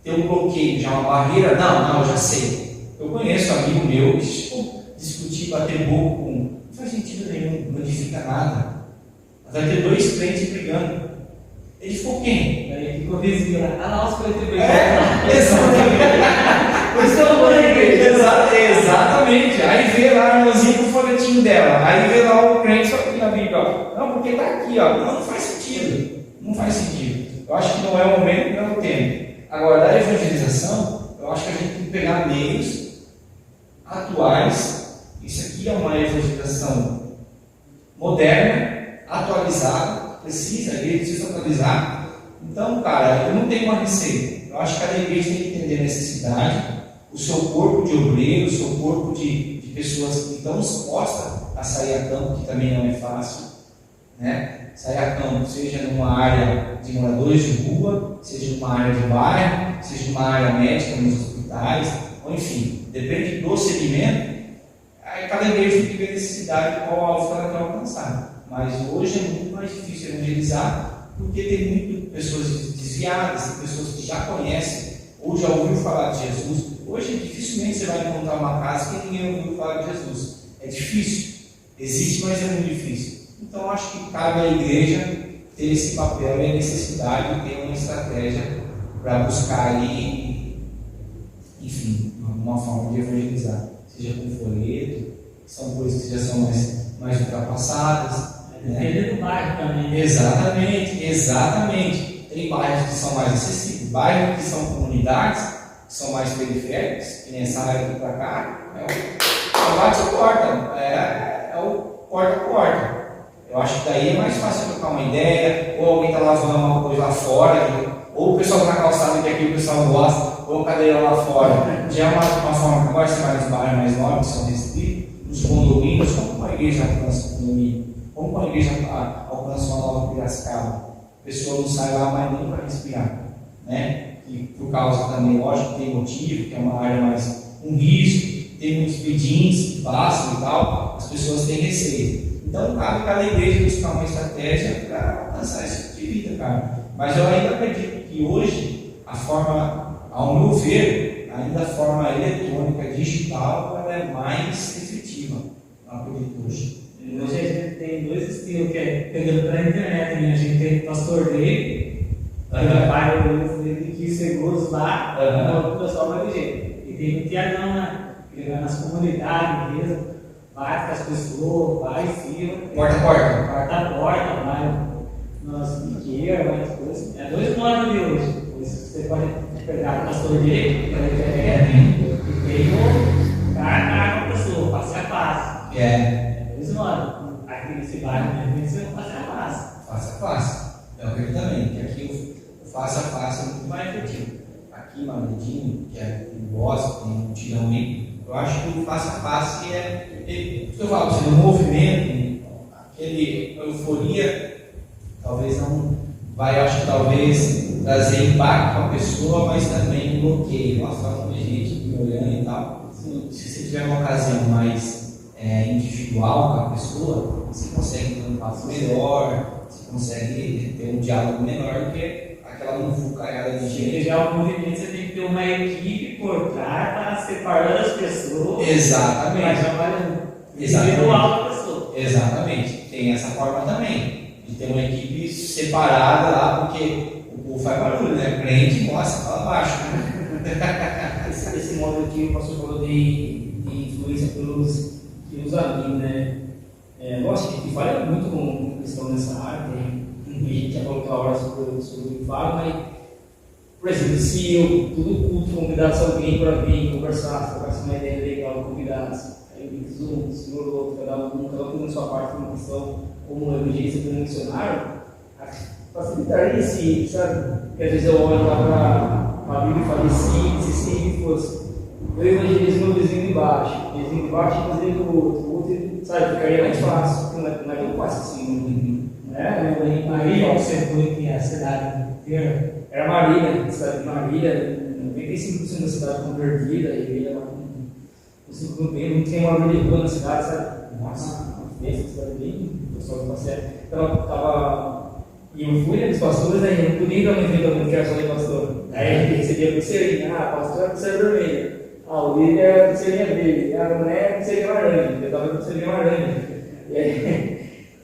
tem um bloqueio, já uma barreira, não, eu já sei. Eu conheço um amigo meu que discutir, bater boca com. Não faz sentido nenhum, não edifica nada. Vai ter dois crentes brigando. Ele ficou quem? Aí ficou vizinho lá. Nossa, vai ter Exatamente. Aí vê lá a irmãzinha com o folhetinho dela. Aí vê lá o crente só que na Bíblia, ó. Não, porque está aqui, ó. Não faz sentido. Não faz sentido. Eu acho que não é o momento, não é o tempo. Agora, da evangelização, eu acho que a gente tem que pegar meios atuais. Isso aqui é uma evangelização moderna, atualizada, a igreja precisa atualizar. Então, cara, eu não tenho uma receita. Eu acho que cada igreja tem que entender a necessidade, o seu corpo de obreiros, o seu corpo de pessoas que estão dispostas a sair a campo, que também não é fácil, né? Sair a campo, seja numa área de moradores de rua, seja numa área de bairro, seja numa área médica nos hospitais, ou enfim, depende do segmento. Aí cada igreja tem que ver a necessidade de qual alvo ela quer alcançar. Mas hoje é muito mais difícil evangelizar, porque tem muitas pessoas desviadas, tem pessoas que já conhecem ou já ouviu falar de Jesus. Hoje, dificilmente você vai encontrar uma casa que ninguém ouviu falar de Jesus. É difícil. Existe, mas é muito difícil. Então, acho que cabe à igreja ter esse papel e a necessidade de ter uma estratégia para buscar aí, enfim, uma forma de evangelizar. Seja com folheto, são coisas que já são mais ultrapassadas. Depende do bairro também. Exatamente. Tem bairros que são mais acessíveis, bairros que são comunidades, que são mais periféricos, que nessa área aqui para cá, é o bate-porta, é o porta-a-porta. Eu acho que daí é mais fácil trocar uma ideia, ou alguém está lavando uma coisa lá fora, ou o pessoal está na calçada que aqui o pessoal gosta, ou a cadeira lá fora. Já é uma forma que pode ser mais nos bairros mais nobres, que são restritos, nos condomínios, como a igreja alcança o condomínio, como a igreja alcança uma nova Piracicaba. A pessoa não sai lá mais nem para respirar, né? E por causa também, lógico, tem motivo, que é uma área mais um risco, tem muitos pedintes que passam e tal, as pessoas têm receio. Então, cabe cada igreja buscar uma estratégia para alcançar esse tipo de vida, cara. Mas eu ainda acredito que hoje, a forma, ao meu ver, ainda a forma eletrônica, digital, ela é mais efetiva. Eu acredito hoje. Hoje a gente tem dois estilos, que é pegando pela internet, né? A gente tem o pastor dele, que vai o que seguros lá, o pessoal vai do jeito. E tem o Tiagão, né? Ele vai nas comunidades mesmo, vai com as pessoas, vai em cima. Porta a porta. Porta a porta, vai nas Ikea, vai nas coisas. É dois modos de hoje. Você pode pegar o pastor dele, pela internet, e tem o cara com a pessoa, passe a passe. Mano, aqui nesse bairro tem que ser face a face. Face a face. Eu acredito também que aqui o face a face é muito mais efetivo. Aqui em Madridinho, que é em Boston, tem um tirão aí, eu acho que o face a face eu falo, você no movimento, aquele euforia, talvez não vai, acho que talvez trazer impacto para a pessoa, mas também bloqueio. Nossa, tá muita gente me olhando e tal. Se você tiver uma ocasião mais individual com a pessoa, você consegue ter um passo melhor, você consegue ter um diálogo menor do que aquela muvucaiada de gente. Já o movimento você tem que ter uma equipe por trás para separar as pessoas. Exatamente. Individual da pessoa. Exatamente. Tem essa forma também, de ter uma equipe separada lá, porque o povo faz barulho, né? Prende, mostra, fala baixo. Esse modo aqui, o pastor falou de influência pelos amigos, né? Lógico que falha muito com questão nessa área, tem gente que já falou outra hora sobre o que fala, mas, por exemplo, se eu, todo culto, convidasse alguém para vir conversar, trocasse uma ideia legal, convidasse, aí o Zoom, o senhor ou outro, cada um na sua parte, uma questão como evangelista, como missionário, facilitaria esse, sabe? Porque às vezes eu olho lá para a Bíblia e falo se sempre fosse. Eu evangelizo meu vizinho de baixo fazer do outro, sabe? Ficaria mais fácil, não é tão fácil assim, né? Marília, você foi que a cidade inteira. Era Marília, a cidade de Marília, 95% da cidade convertida, a igreja lá não tem uma Marília boa na cidade, sabe? Nossa, uma festa, a cidade bem, o pessoal do passeio. Então, e eu fui dos pastores, aí eu não podia ir para uma evento que era só de pastor. Aí a gente recebia pulseirinha, pastor é pulseira vermelha. O líder é a pulseirinha verde, a mulher é a pulseirinha laranja, eu estava com a pulseirinha laranja.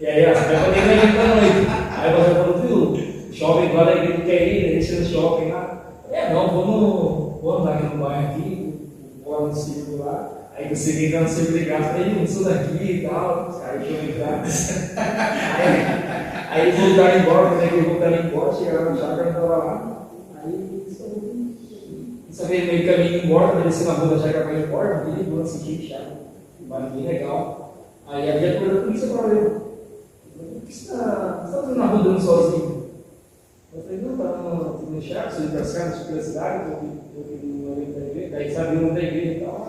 E aí, eu falei na igreja da noite. Aí você falou, viu, shopping agora a igreja quer ir, deixa no shopping lá. Não, vamos andar aqui no bairro aqui, vou lá no círculo lá. Aí você vem dando sempre de graça, aí eu sou daqui e tal, aí deixa eu entrar. Aí voltaram embora, quando é que voltaram embora, chegaram no chácara, estava lá. Aí sabe, meio caminho embora, descer na rua da chácara para ir embora, aquele rua assim, cheio de chácara, um bairro bem legal. Aí havia a coisa da polícia para ver. O que você está fazendo na rua andando sozinho? Eu falei, não, está no chácara, sou de Piracicaba, sou de cidade, estou aqui no evento da igreja, daí sabe o nome da igreja e tal.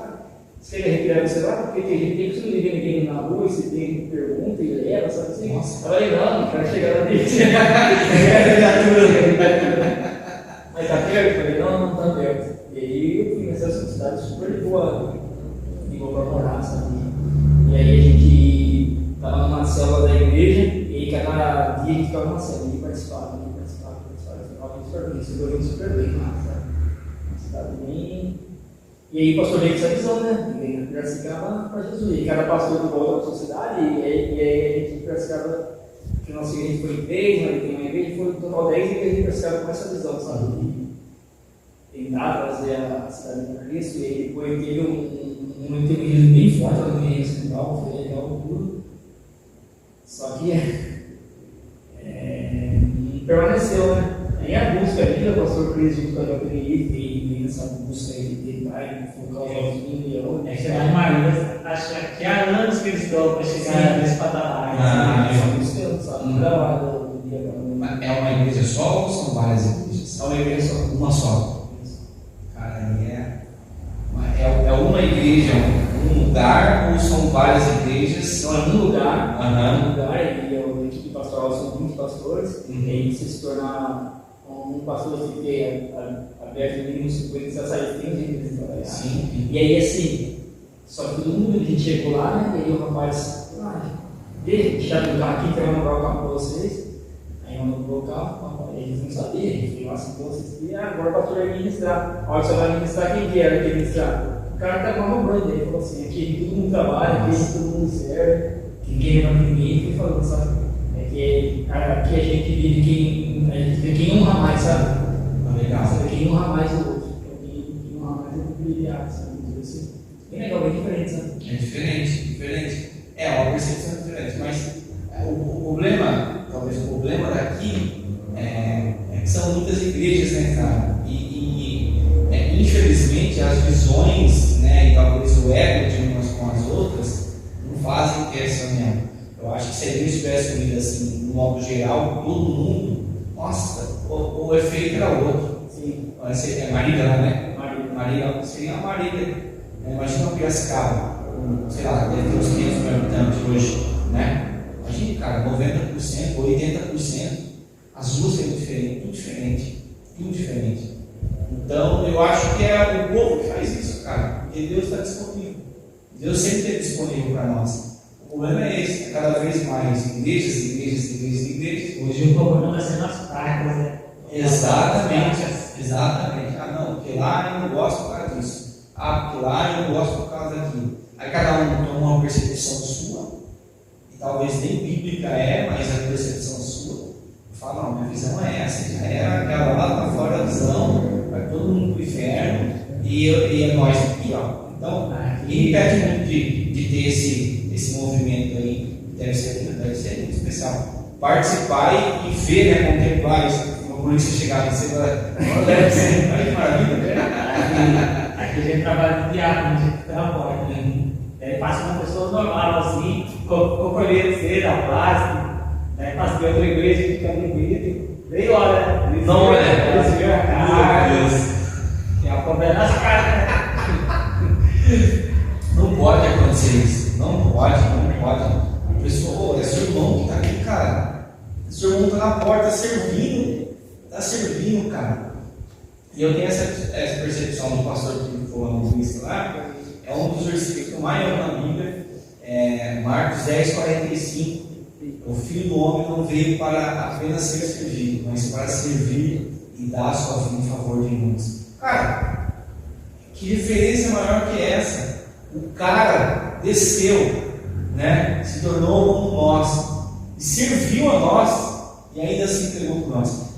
Você quer retirar você lá? Porque tem gente que não liga ninguém na rua, e você tem pergunta e leva, sabe assim? Nossa, eu falei, não, quero chegar na igreja. Aí tá perto? Eu falei, não tá perto. E aí eu fui nessa cidade super de boa pra morar, sabe? E aí a gente estava numa célula da igreja, e aí cada dia a gente ficava numa célula, e participava, ficava super bem, super bem lá, sabe? cidade bem. E aí o pastor veio com essa visão, né? Ele veio de Piracicaba para Jesus. E cada pastor de volta para a sua cidade, e aí a gente de Piracicaba, que a nossa igreja foi em 3, mas tem uma igreja, foi no total 10 igrejas de Piracicaba com essa visão, sabe? De tentar trazer a cidade para Cristo. E aí depois teve um evangelismo bem forte lá no meio central, foi legal tudo. Só que não permaneceu, né? Aí a busca ali, o pastor Cris junto com a JPI, e nessa busca aí de tentar focar os olhos no leão. É que lá em Marília, acho que há anos que eles estão para chegar nesse patamar. Só buscando, sabe? Não trabalho do dia para noite. É uma igreja só ou são várias igrejas? É uma igreja só. Uma só. Cara, aí é uma igreja, um lugar, ou são várias igrejas? Então é um lugar, Aham. e a equipe pastoral são 20 pastores, e aí você se tornar um pastor que fique aberto no mínimo 50, você sai de 30 gente para trabalhar. Sim. E aí assim, só que todo mundo, a gente chegou lá, né? E aí o rapaz, deixa eu carro aqui que eu vou mandar o carro para vocês. Aí eu mandou o carro, eles não sabiam, eles falaram assim, pô, vocês agora o pastor vai ministrar. A hora que você vai ministrar, quem que era que ministrar? O cara tá com uma branda dele, falou assim, aqui todo mundo trabalha, aqui todo mundo serve, ninguém leva ninguém, ele falou, sabe? É que aqui a gente vive quem honra mais, sabe? Legal. Sabe, quem honra mais o outro, quem honra mais o brilhar, sabe? Então, assim, bem legal, bem diferente, sabe? É diferente. É uma percepção diferente, mas o problema, talvez o problema daqui é que são muitas igrejas, né, cara? Infelizmente as visões, né, e talvez o ego de umas com as outras não fazem ter essa união. Eu acho que se a igreja tivesse unida assim, no modo geral, todo mundo, nossa, o efeito era outro. Sim. É Marília lá, né? Marília. Seria a Marília. Imagina uma Piracicaba, sei lá, deve ter uns 500 mil habitantes hoje, né? Imagina, cara, 90%, 80%, as ruas são diferentes, tudo diferente. Então, eu acho que é o povo que faz isso, cara, porque Deus está disponível. Deus sempre está disponível para nós. O problema é esse, é cada vez mais igrejas. Hoje o problema vai ser nas práticas, né? Exatamente. Ah, não, porque lá eu não gosto por causa disso. Ah, porque lá eu não gosto por causa daquilo. Aí cada um toma uma percepção sua, e talvez nem bíblica mas a percepção sua. Fala, não, minha visão é essa, já era aquela lá para fora da visão, vai todo mundo para o inferno, e é nós aqui, ó. Então, e impede muito de ter esse movimento aí, deve ser muito especial. Participar e ver, né, contemplar isso. Por isso chegar em cima, deve ser, olha que maravilha. Aqui a gente trabalha de diácono, a gente fica na porta, né? Daí passa uma pessoa normal assim, com colher cera, plástico, daí passa de outra igreja, fica ali bonito, nem olha, eles viram a cara, tem a cobra nas caras, Não pode acontecer isso, não pode. A pessoa, é seu irmão que está aqui, cara, seu irmão está na porta servindo, cara. E eu tenho essa percepção do pastor que foi uma vista lá, é um dos versículos que eu mais amo na Bíblia, Marcos 10:45. O Filho do Homem não veio para apenas ser servido, mas para servir e dar a sua vida em favor de muitos. Cara, que referência maior que essa? O cara desceu, né? Se tornou como nós, e serviu a nós, e ainda assim entregou por nós.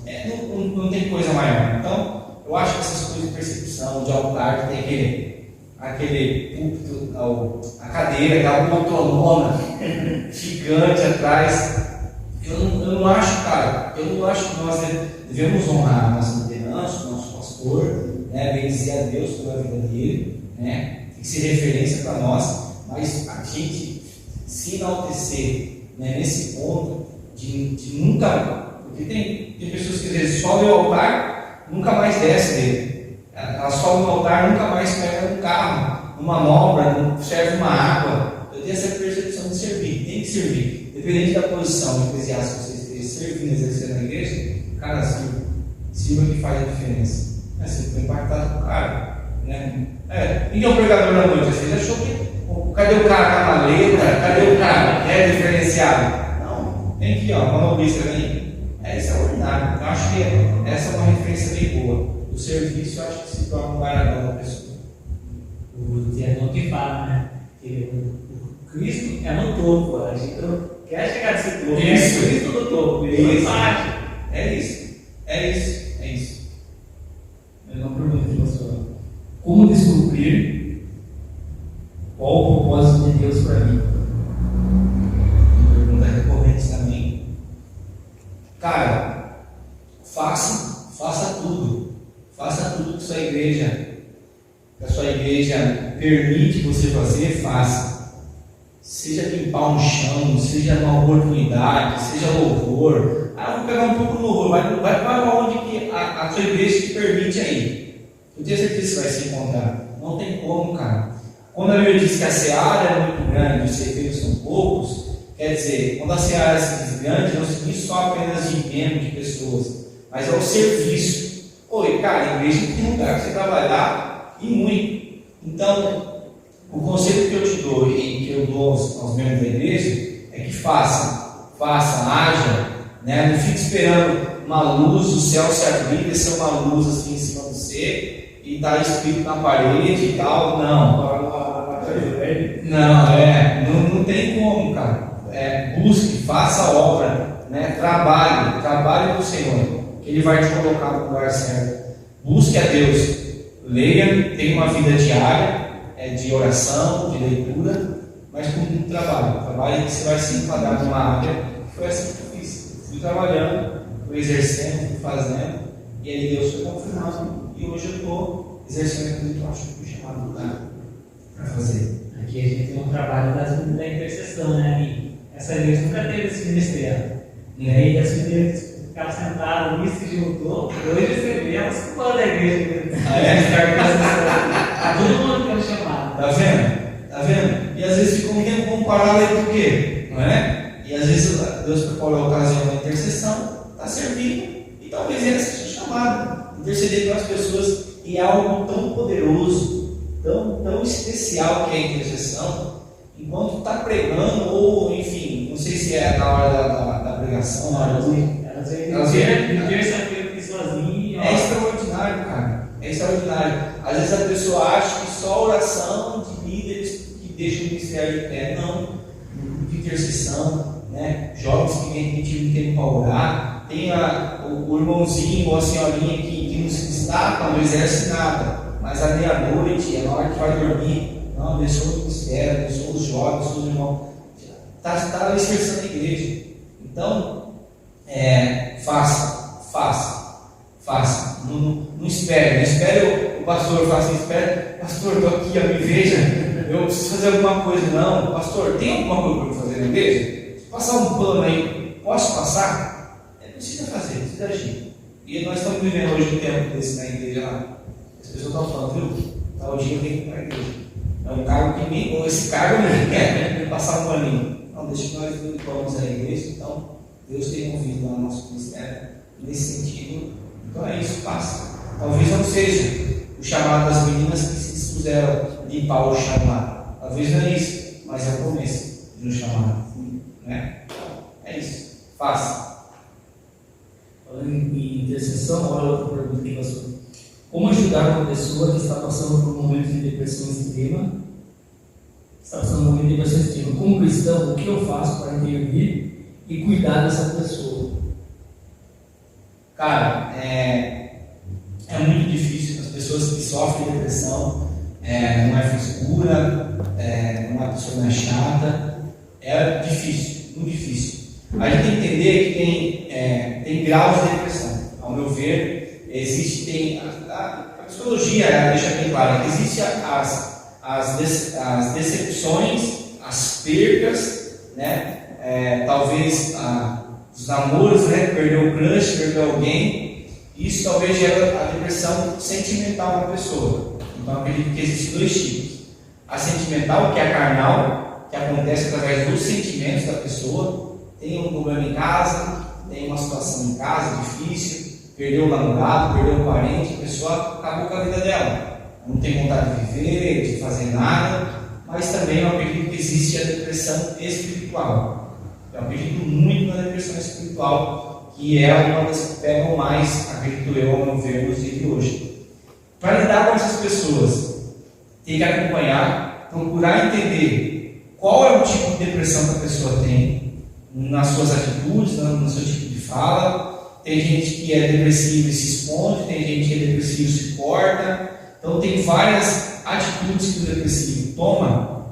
Não tem coisa maior. Então, eu acho que essas coisas de percepção, de altar, que tem aquele púlpito, a cadeira, aquela poltrona gigante atrás. Eu não acho, cara, que nós devemos honrar a nossa liderança, o nosso pastor, né, bendizer a Deus pela vida dele, né, tem que ser referência para nós, mas a gente se enaltecer, né, nesse ponto de nunca. Porque tem pessoas que às vezes sobem ao altar, nunca mais desce dele. Ela sobe no altar, nunca mais pega um carro, uma manobra, não serve uma água. Eu tenho essa percepção de servir, tem que servir. Independente da posição eclesiástica que você esteja servindo, exercendo na igreja, cara, sirva que faz a diferença. Você foi impactado com o cara. Né? Ninguém é um pregador da noite, às vezes achou que. Cadê o cara com a maleta? Cadê o cara? Diferenciado. Não, vem aqui, ó, manobrista, vem. É extraordinário. Eu acho que essa é uma referência bem boa. o serviço eu acho que se torna um galardão da pessoa. O Zé que fala, né? Que o Cristo é no topo, a gente não quer chegar nesse topo. É Cristo no topo, ele é embaixo. É isso. Eu não pergunto, pastor. Como descobrir qual o propósito de Deus para mim? Uma pergunta recorrente também. Cara, faça tudo. Faça tudo que a sua igreja permite você fazer, faça. Seja limpar um chão, seja uma oportunidade, seja louvor. Vou pegar um pouco no louvor, vai para onde que a sua igreja te permite aí. Eu tenho certeza que você vai se encontrar. Não tem como, cara. Quando a Bíblia diz que a seara é muito grande e os ceifeiros são poucos, quer dizer, quando a seara se diz grande, não significa só apenas de membros, de pessoas, mas é o serviço. Oi, cara, a igreja tem lugar para você trabalhar e muito. Então, o conselho que eu te dou e que eu dou aos membros da igreja é que faça, haja, né? Não fique esperando uma luz, o céu se abrir, descer uma luz assim em cima de você e dar escrito na parede e tal. Não tem como, cara. Busque, faça a obra, né? Trabalhe para o Senhor, que Ele vai te colocar no lugar certo. Busque a Deus, leia, tenha uma vida diária de oração, de leitura, mas com muito trabalho. Trabalho que você vai se enquadrar numa área. Foi assim que eu fiz. Fui trabalhando, fui exercendo, fui fazendo, e aí Deus foi confirmado. E hoje eu estou exercendo aquilo que eu acho que fui chamado para fazer. Aqui a gente tem um trabalho da intercessão, né? E essa igreja nunca teve esse ministério. E aí as meninas ficavam sentadas ali, se juntou. Hoje você vê elas culpando a igreja. Tá todo mundo ficando chamado. Tá vendo? E às vezes fica um tempo comparado aí por quê? Não é? E às vezes Deus preparou a ocasião da intercessão, está servindo, e talvez ele seja chamado. Interceder pelas pessoas, e é algo tão poderoso, tão especial que é a intercessão, enquanto está pregando, ou enfim, não sei se é na hora da pregação, na hora Elas vêm terça-feira aqui sozinhas. É extraordinário, cara. É extraordinário. Às vezes a pessoa acha que só oração de líderes que deixam o ministério de pé. Não. De intercessão, né? Jovens que vêm tido tempo para orar. Tem o irmãozinho ou a senhorinha que não se destaca, não exerce nada. Mas à meia-noite, é na hora que vai dormir. Não, deixou o ministério, deixou os jovens, os irmãos. Está exercendo a igreja. Então, faça. Não espere o pastor falar assim, pastor, estou aqui, me veja, eu preciso fazer alguma coisa. Não, pastor, tem alguma coisa para fazer na igreja? Se passar um plano aí, posso passar? Precisa fazer, precisa agir. E nós estamos vivendo hoje um tempo desse na igreja lá. As pessoas estão falando, viu? Tal dia eu tenho que ir para a igreja. É um cargo que nem, ou esse cargo nem quer passar um paninho. Não, deixa que nós vamos à igreja, então Deus tem ouvido lá no nosso ministério nesse sentido. Então é isso, passa. Talvez não seja o chamado das meninas que se dispuseram a limpar o chão lá. Talvez não é isso, mas é o começo de um chamado. Né? É isso, faça. Falando em intercessão, olha outra pergunta aqui, pastor. Como ajudar uma pessoa que está passando por um momento de depressão extrema? Como cristão, o que eu faço para intervir e cuidar dessa pessoa? Cara, é muito difícil. As pessoas que sofrem de depressão, não é frescura, não é pessoa mais chata, é difícil, muito difícil. A gente tem que entender que tem graus de depressão. Ao meu ver, a psicologia deixa bem claro que existem as decepções, as percas, né? Talvez os namoros, né? Perdeu o crush, perdeu alguém. Isso talvez gera a depressão sentimental da pessoa. Então eu acredito que existem dois tipos: a sentimental, que é a carnal, que acontece através dos sentimentos da pessoa. Tem um problema em casa, tem uma situação em casa difícil, perdeu o namorado, perdeu o parente, a pessoa acabou com a vida dela. Não tem vontade de viver, de fazer nada. Mas também eu acredito que existe a depressão espiritual. Eu acredito muito na depressão espiritual, que é uma das que pegam mais, acredito eu, ao meu ver, nos dias de hoje. Para lidar com essas pessoas, tem que acompanhar, procurar entender qual é o tipo de depressão que a pessoa tem, nas suas atitudes, no seu tipo de fala. Tem gente que é depressiva e se esconde, tem gente que é depressivo e se corta. Então tem várias atitudes que o depressivo toma,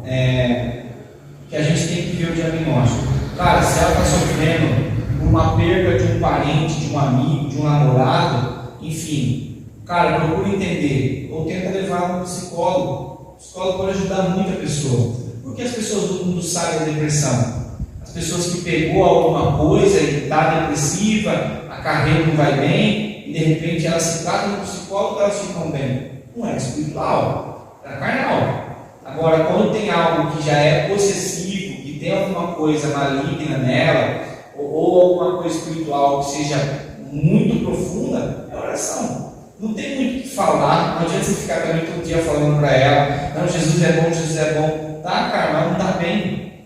que a gente tem que ver o diagnóstico. Cara, se ela está sofrendo por uma perda de um parente, de um amigo, de um namorado, enfim, cara, procura entender, ou tenta levar um psicólogo. O psicólogo pode ajudar muito a pessoa. Por que as pessoas do mundo saem da depressão? As pessoas que pegou alguma coisa e está depressiva, a carreira não vai bem, e de repente elas se tratam no psicólogo e elas ficam bem. Não é espiritual, é carnal. Agora, quando tem algo que já é possessivo, que tem alguma coisa maligna nela, ou alguma coisa espiritual que seja muito profunda, é oração. Não tem muito o que falar, não adianta você ficar também todo dia falando para ela, não, Jesus é bom, Jesus é bom. Tá, cara, mas não está bem.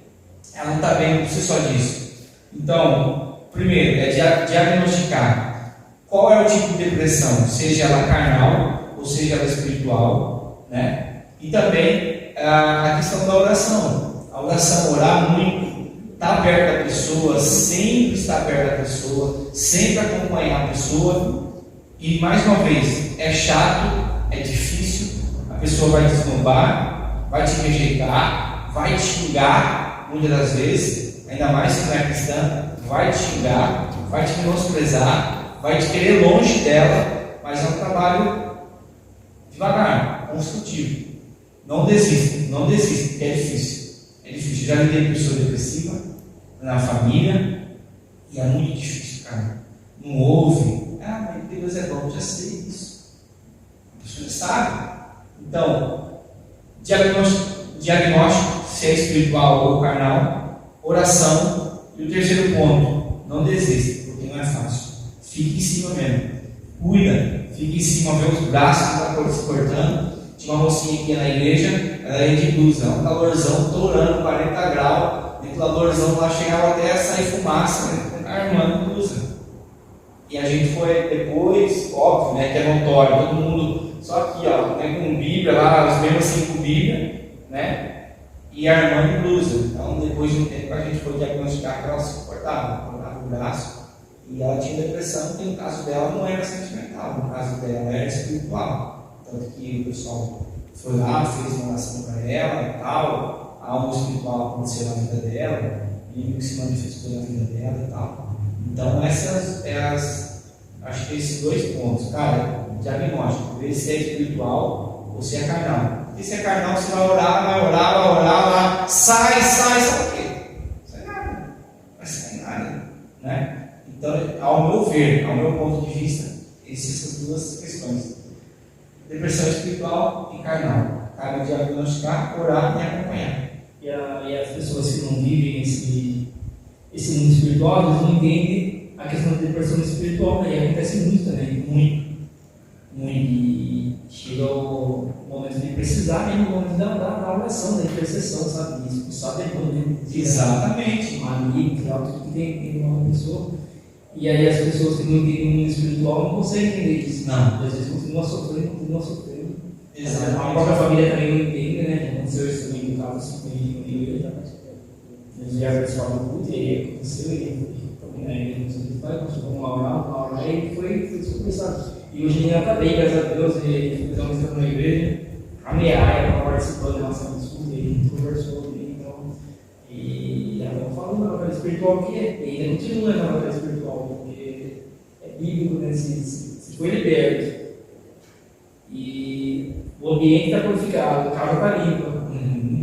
Ela não está bem por si só disso. Então, primeiro, é diagnosticar qual é o tipo de depressão, seja ela carnal ou seja ela espiritual, né? E também a questão da oração. A oração, orar muito, estar perto da pessoa, sempre estar perto da pessoa, sempre acompanhar a pessoa. E mais uma vez, é chato, é difícil, a pessoa vai te esnobar, vai te rejeitar, vai te xingar, muitas das vezes, ainda mais se não é cristã, vai te xingar, vai te menosprezar, vai te querer longe dela, mas é um trabalho devagar, construtivo. Não desista, porque é difícil. É difícil. Já lidei com pessoa depressiva na família e é muito difícil, cara. Não ouve. Ah, mas Deus é bom, já sei isso. A pessoa sabe. Então, diagnóstico, se é espiritual ou carnal, oração. E o terceiro ponto, não desista, porque não é fácil. Fique em cima mesmo. Cuida, fique em cima, vê os braços que estão se cortando. Tinha uma mocinha aqui na igreja, ela ia de blusa, um calorzão, torando 40 graus. Dentro do calorzão lá chegava até a sair fumaça, né? A irmã de blusa. E a gente foi depois, óbvio, né, que é notório, todo mundo, só aqui, ó, né, com Bíblia lá, os mesmos 5 Bíblia, né, e a irmã de blusa. Então, depois de um tempo, a gente foi diagnosticar que ela se cortava o braço, e ela tinha depressão, que no caso dela não era sentimental, no caso dela era espiritual. Tanto que o pessoal foi lá, fez uma oração para ela e tal, algo espiritual aconteceu na vida dela, e que se manifestou na vida dela e tal. Então, acho que esses 2 pontos, cara, diagnóstico, ver se é espiritual ou se é carnal. Porque se é carnal, você vai orar, sai o quê? Sai nada, vai sair nada, né? Então, ao meu ver, ao meu ponto de vista, essas 2 questões, depressão espiritual e carnal, cabe diagnosticar, orar e acompanhar. E as pessoas que não vivem esse mundo espiritual, eles não entendem a questão da depressão espiritual, né? E acontece muito também, muito. E chega o momento de precisar, e no momento da oração, da intercessão, sabe? Isso, sabe? Exatamente. Um amigo, tudo que tem uma pessoa. E aí as pessoas que não entendem o mundo espiritual não conseguem entender isso. Não. Às vezes continuam sofrendo. Exatamente. A própria família também não entende, né? Aconteceu isso também no caso, assim, com ele. Eles vieram para a escola do culto, e aí aconteceu, ele também na igreja, começou uma hora, e foi descomeçado. E hoje em dia está bem, graças a Deus, ele fez uma visita na igreja, a Meaia estava participando da nossa discussão, ele conversou comigo, então, e ela estava falando da batalha espiritual que é, e ainda continua na batalha espiritual, porque é bíblico, né, se foi liberto, e o ambiente está purificado, a casa está limpa.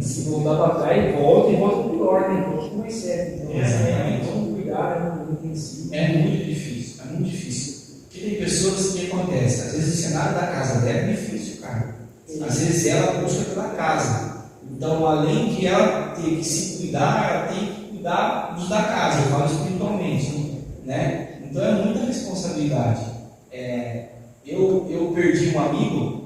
Se voltar para trás, volta com pior, né? Volta com mais sério. Então, vamos cuidar, em si. É muito difícil. Porque tem pessoas que acontecem, às vezes o cenário da casa dela é difícil, cara. Às vezes ela busca pela casa. Então, além de ela ter que se cuidar, ela tem que cuidar dos da casa, eu falo espiritualmente, né? Então é muita responsabilidade. Eu perdi um amigo.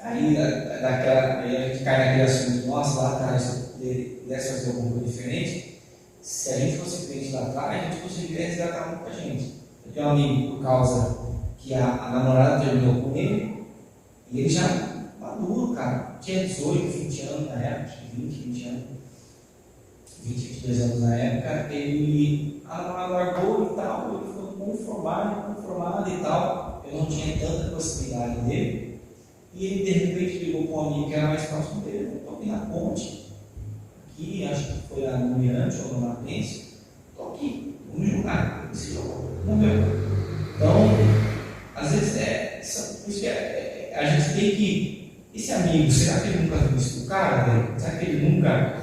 Aí a gente cai naquele assunto, nossa, lá atrás, se pudesse fazer alguma coisa diferente, se a gente fosse crente lá atrás, a gente conseguiria resgatar muita gente. Eu tenho um amigo por causa que a namorada terminou com ele, e ele já maduro, cara. Tinha 18, 20 anos na época, acho que 20 anos. 20, 22 anos na época, a namorada largou e tal, ele foi conformado e tal. Eu não tinha tanta possibilidade dele. E ele de repente ligou para um amigo que era mais próximo dele, estou aqui na ponte, aqui, acho que foi a Mirante ou no Mapense, estou aqui, vamos jogar esse jogo, vamos ver. Então, às vezes a gente tem que, esse amigo, será que ele nunca viu isso do cara, velho? Será que ele nunca,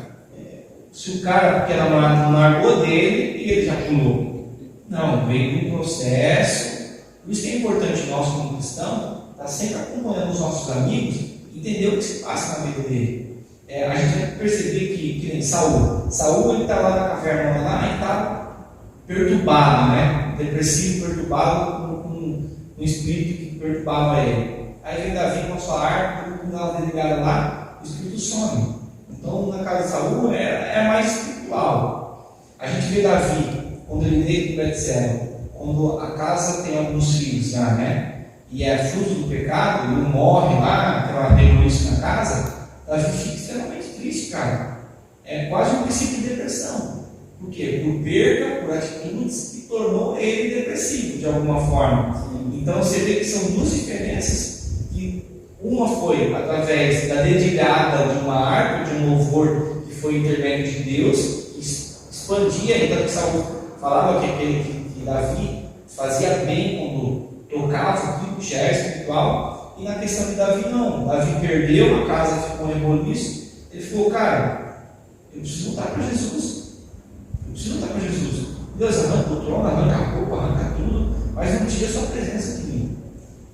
se o cara, porque a namorada não largou dele e ele já pulou? Não, veio de um processo. Por isso que é importante nós como cristãos estar sempre acompanhando os nossos amigos, entender o que se passa na vida dele. A gente vai perceber que nem Saul ele está lá na caverna lá e está perturbado, né? Depressivo, perturbado com um espírito que perturbava ele. Aí vem Davi com a sua arma, com ela ligada lá, o espírito some. Então na casa de Saul é mais espiritual. A gente vê Davi, quando ele veio de Betseba, quando a casa tem alguns filhos já, né? E é fruto do pecado, ele morre lá, aquela demolição na casa, Davi fica extremamente triste, cara. É quase um princípio de depressão. Por quê? Por perda, por atitudes que tornou ele depressivo de alguma forma. Então você vê que são duas diferenças, que uma foi através da dedilhada de uma harpa, de um louvor que foi intermédio de Deus, que expandia, então que Saul falava que Davi fazia bem quando tocava aquilo que já era espiritual. E na questão de Davi não, Davi perdeu, a casa ficou em reboliço, ele falou, cara, eu preciso voltar para Jesus, Deus, arranca o trono, arranca a roupa, arranca tudo, mas não tira a sua presença de mim.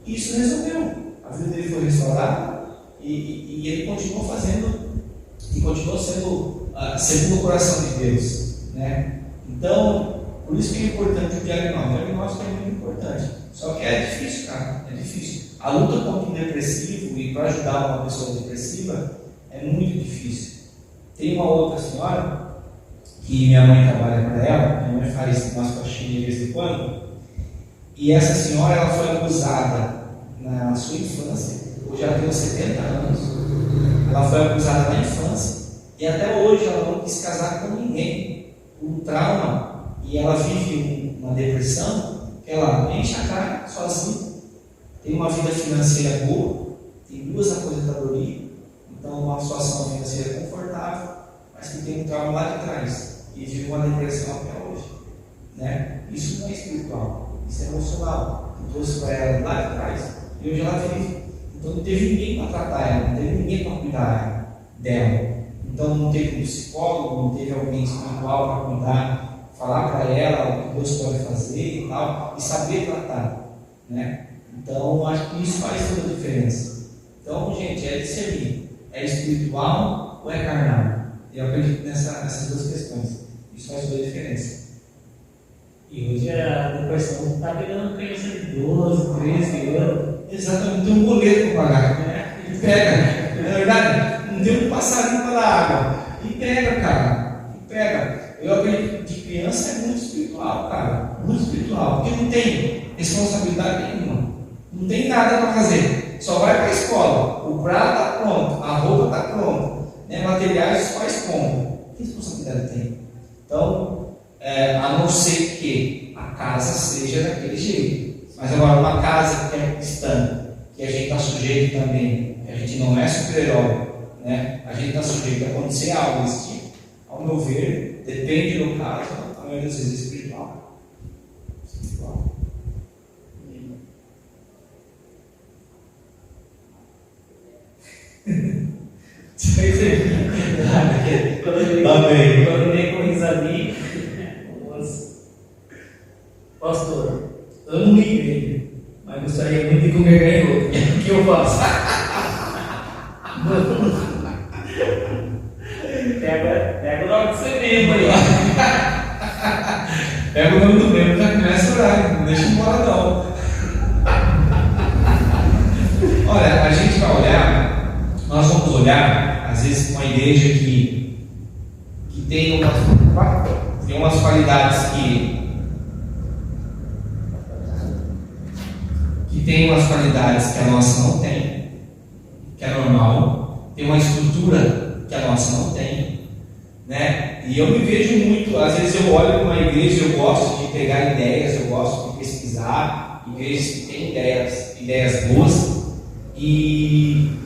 E isso resolveu, a vida dele foi restaurada e ele continuou fazendo, e continuou sendo segundo o coração de Deus, né? Então, por isso que é importante o diagnóstico é muito importante. Só que é difícil, cara, é difícil. A luta contra o depressivo e para ajudar uma pessoa depressiva é muito difícil. Tem uma outra senhora que minha mãe trabalha para ela, minha mãe faz umas faxinhas de vez em quando, e essa senhora ela foi abusada na sua infância, hoje ela tem 70 anos, ela foi abusada na infância e até hoje ela não quis casar com ninguém, por um trauma, e ela vive uma depressão, que ela enche a cara sozinha, tem uma vida financeira boa, tem 2 aposentadorias, então uma situação financeira confortável, mas que tem um trauma lá de trás e vive uma depressão até hoje, né? Isso não é espiritual, isso é emocional. Eu trouxe para ela lá de trás e hoje ela vive. Então não teve ninguém para tratar ela, não teve ninguém para cuidar dela. Então não teve um psicólogo, não teve alguém espiritual para cuidar, falar para ela o que Deus pode fazer e tal, e saber tratar, né? Então acho que isso faz toda a diferença. Então, gente, é discernir, é espiritual ou é carnal? Eu acredito nessas 2 questões. Isso faz toda a diferença. E hoje a depressão está pegando criança de 12, 13 anos. Exatamente, tem um boleto para pagar, né? E pega, na verdade, não tem um passarinho para dar água. E pega, cara, e pega. Eu acredito que criança é muito espiritual, cara, muito espiritual, porque não tem responsabilidade nenhuma, não tem nada para fazer, só vai para a escola, o prato está pronto, a roupa está pronta, né? Materiais os pais compram, que responsabilidade tem? Então, a não ser que a casa seja daquele jeito, mas agora uma casa que é cristã, que a gente está sujeito também, que a gente não é super-herói, né? A gente está sujeito a acontecer algo desse tipo, ao meu ver, depende do caso, a maioria das vezes é espiritual. Quando eu dei com o Isabi, pastor, amo igreja, mas gostaria muito de congregar em outro. O que eu faço? Pega o nome do seu membro aí. Pega o nome do membro, já começa a orar, não deixa embora não. Olha, a gente vai olhar, nós vamos olhar, às vezes, uma igreja que tem umas qualidades que tem umas qualidades que a nossa não tem, que é normal, tem uma estrutura que a nossa não tem, né? E eu me vejo muito, às vezes eu olho para uma igreja, eu gosto de pegar ideias, eu gosto de pesquisar, igrejas que têm ideias boas, e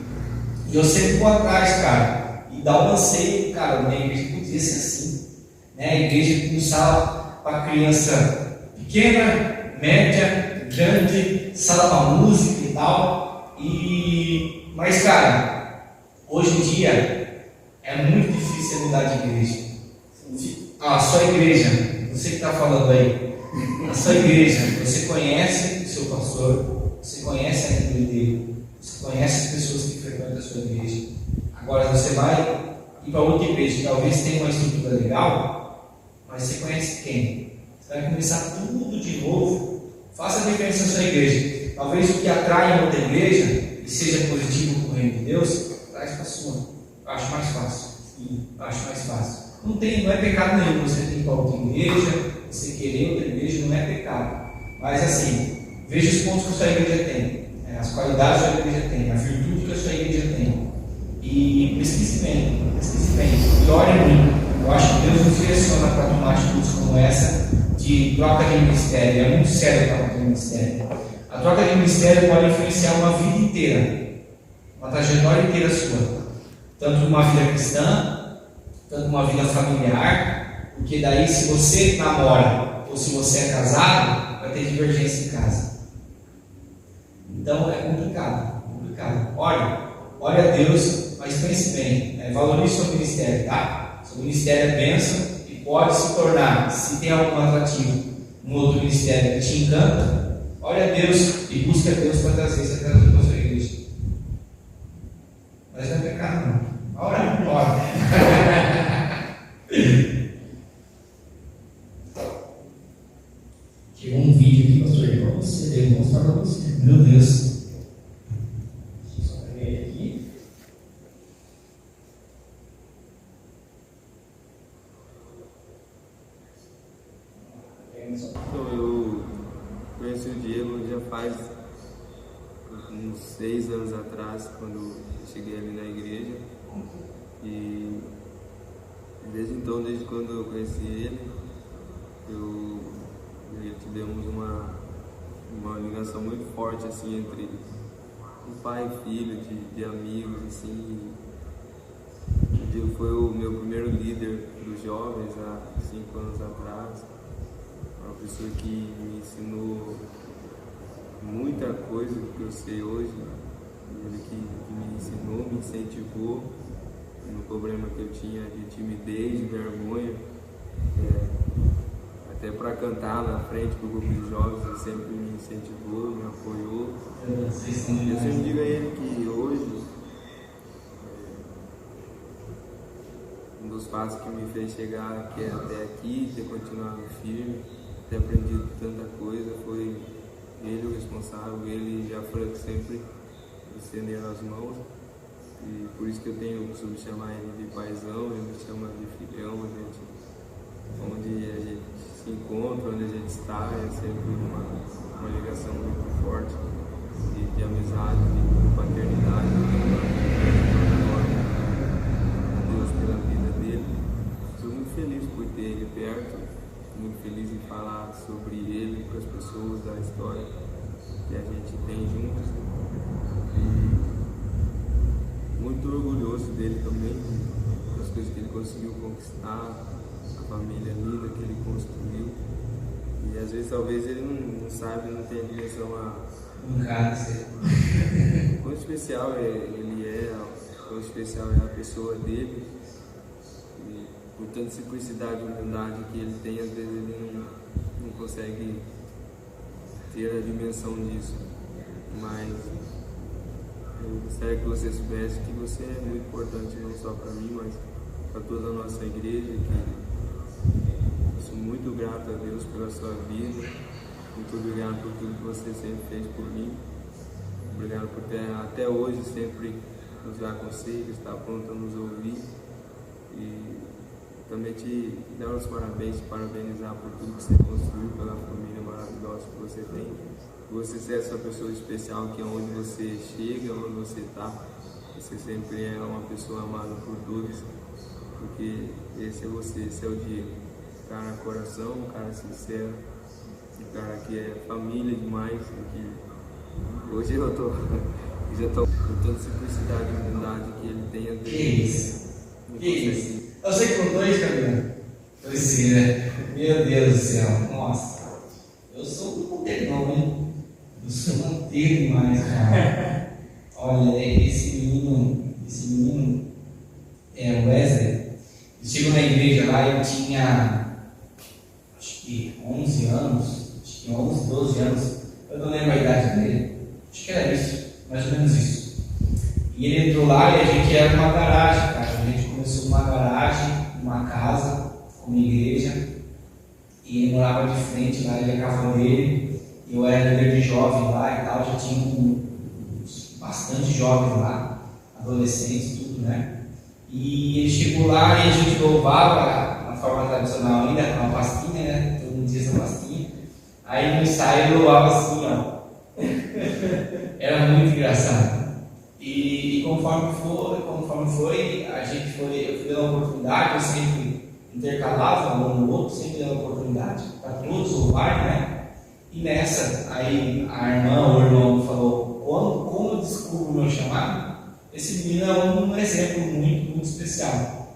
eu sempre vou atrás, cara, e dá um anseio, cara, minha igreja podia ser assim, né? A igreja com sala para criança pequena, média, grande, sala para música e tal, mas, cara, hoje em dia é muito difícil mudar de igreja. A sua igreja, você que está falando aí, a sua igreja, você conhece o seu pastor, você conhece a igreja dele, você conhece as pessoas que frequentam a sua igreja. Agora você vai ir para outra igreja que talvez tenha uma estrutura legal, mas você conhece quem? Você vai começar tudo de novo. Faça a diferença na sua igreja. Talvez o que atrai em outra igreja e seja positivo para o reino de Deus, traz para a sua. Eu acho mais fácil. Não é pecado nenhum você ir para outra igreja, você querer outra igreja, não é pecado. Mas assim, veja os pontos que a sua igreja tem, as qualidades que a sua igreja tem, a virtude que a sua igreja tem. E pesquise bem. E ore muito. Eu acho que Deus nos direciona para tomar atitudes como essa de troca de ministério. É muito sério a troca de ministério. A troca de ministério pode influenciar uma vida inteira, uma trajetória inteira sua. Tanto uma vida cristã, tanto uma vida familiar, porque daí se você namora ou se você é casado, vai ter divergência em casa. Então é complicado. Ore a Deus, mas pense bem, valorize seu ministério, tá? Seu ministério é bênção e pode se tornar, se tem algum atrativo, um outro ministério que te encanta, ore a Deus e busque a Deus para trazer essa atrativo para a sua igreja. Mas não é pecado não. Ora. Chegou um vídeo aqui, pastor, para você, devo mostrar para você. Meu Deus. Deixa eu só pegar ele aqui. Então, eu conheci o Diego já faz uns 6 anos atrás, quando eu cheguei ali na igreja. E desde então, desde quando eu conheci ele, eu tivemos uma ligação muito forte assim, entre um pai e filho, de amigos. Assim. O Diego foi o meu primeiro líder dos jovens há 5 anos atrás. Uma pessoa que me ensinou muita coisa do que eu sei hoje. Ele que me ensinou, me incentivou no problema que eu tinha de timidez, de vergonha. Até para cantar na frente do grupo de jovens, ele sempre me incentivou, me apoiou. Eu sempre digo a ele que hoje, um dos passos que me fez chegar até aqui, ter continuado firme, ter aprendido tanta coisa, foi ele o responsável, ele e a Frank sempre me estenderam as mãos. E por isso que eu tenho o costume de chamar ele de paizão, ele me chama de filhão. Onde a gente se encontra, onde a gente está, é sempre uma ligação muito forte de amizade, de paternidade. A Deus pela vida dele. Estou muito feliz por ter ele perto, muito feliz em falar sobre ele para as pessoas, da história que a gente tem juntos. E muito orgulhoso dele também, das coisas que ele conseguiu conquistar, a família linda que ele construiu. E às vezes talvez ele não sabe, não tem a dimensão quão especial ele é, quão especial é a pessoa dele. E por tanta simplicidade e humildade que ele tem, às vezes ele não consegue ter a dimensão disso. Mas eu gostaria que você soubesse que você é muito importante, não só para mim, mas para toda a nossa igreja. Eu sou muito grato a Deus pela sua vida, muito obrigado por tudo que você sempre fez por mim, obrigado por ter até hoje sempre nos dar conselhos, estar pronto a nos ouvir, e também te dar os parabéns, te parabenizar por tudo que você construiu, pela família maravilhosa que você tem. você ser essa pessoa especial que onde você chega, onde você está, você sempre é uma pessoa amada por todos, porque esse é você, esse é o Diego. Um cara coração, um cara sincero, um cara que é família demais, que hoje eu tô já tô com toda a simplicidade e humildade que ele tem a Que isso? Que isso? Eu sei que com dois, Camila. Dois sim, né? Meu Deus do céu. Nossa. Eu sou um mantegão, hein? Eu sou manteiga demais, cara. Olha, esse menino, o Wesley, ele chegou na igreja lá, eu tinha, acho que 11 anos, acho que 11, 12 anos, eu não lembro a idade dele, acho que era isso, mais ou menos isso. E ele entrou lá e a gente era numa garagem, cara, a gente começou numa garagem, numa casa, com uma igreja, e ele morava de frente lá, ele era a casa dele, eu era líder de jovem lá e tal, já tinha bastante jovens lá, adolescentes, tudo, né? E ele chegou lá e a gente louvava na forma tradicional ainda, com uma pastinha, né? Todo mundo diz essa pastinha. Aí no ensaio ele louvava assim, ó. Era muito engraçado. E conforme foi, eu fui dando oportunidade, eu sempre intercalava um no outro, sempre dando oportunidade para todos louvarem, né? E nessa, aí a irmã ou o irmão falou, como eu descubro o meu chamado? Esse menino é um exemplo muito especial.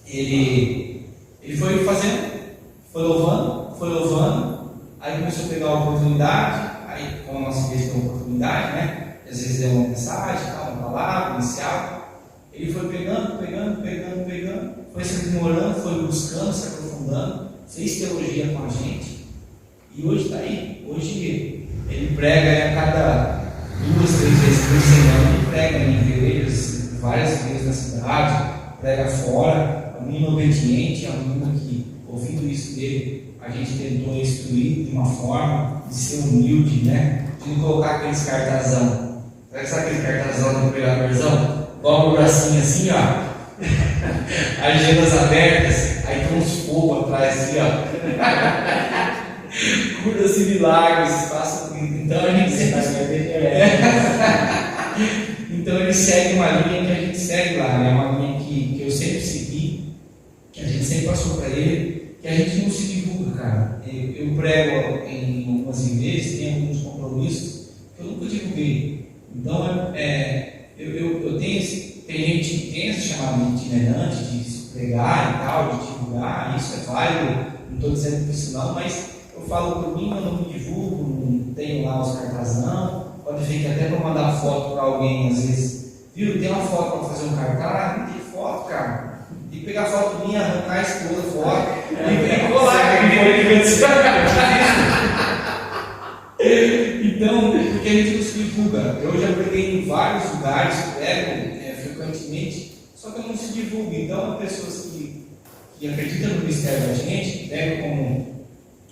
Ele foi fazendo, foi louvando, aí começou a pegar a oportunidade, aí como a nossa igreja tem uma oportunidade, né? Às vezes deu uma mensagem, uma palavra inicial. Ele foi pegando, foi se aprimorando, foi buscando, se aprofundando, fez teologia com a gente. E hoje está aí. Hoje ele prega a cada 2, 3 vezes por semana, ele prega em igrejas, várias igrejas da cidade, prega fora. É um menino obediente, é um menino que, ouvindo isso dele, a gente tentou instruir de uma forma de ser humilde, né? De não colocar aqueles cartazão. Sabe aquele cartazão do pregadorzão? Dobra o bracinho assim, ó. Agendas abertas, aí tem uns fogos atrás assim, ó. Curas e milagres, faça. Então a gente então ele segue uma linha que a gente segue lá, né? Uma linha que eu sempre segui, que a gente sempre passou para ele, que a gente não se divulga, cara. Eu prego em algumas igrejas, tem alguns compromissos que eu nunca divulguei. Então eu tenho tem gente que tem esse chamado itinerante de pregar e tal, de divulgar, isso é válido, não estou dizendo que isso não, mas eu falo por mim, eu não me divulgo, não tenho lá os cartazão, pode ver que até para mandar foto para alguém, às vezes, viu, tem uma foto para fazer um cartaz, não tem foto, cara, tem que pegar foto minha, arrancar a esposa fora, e colar, então, porque a gente não se divulga, eu já preguei em vários lugares, prego frequentemente, só que eu não se divulgo, então as pessoas que acreditam no mistério da gente, pegam como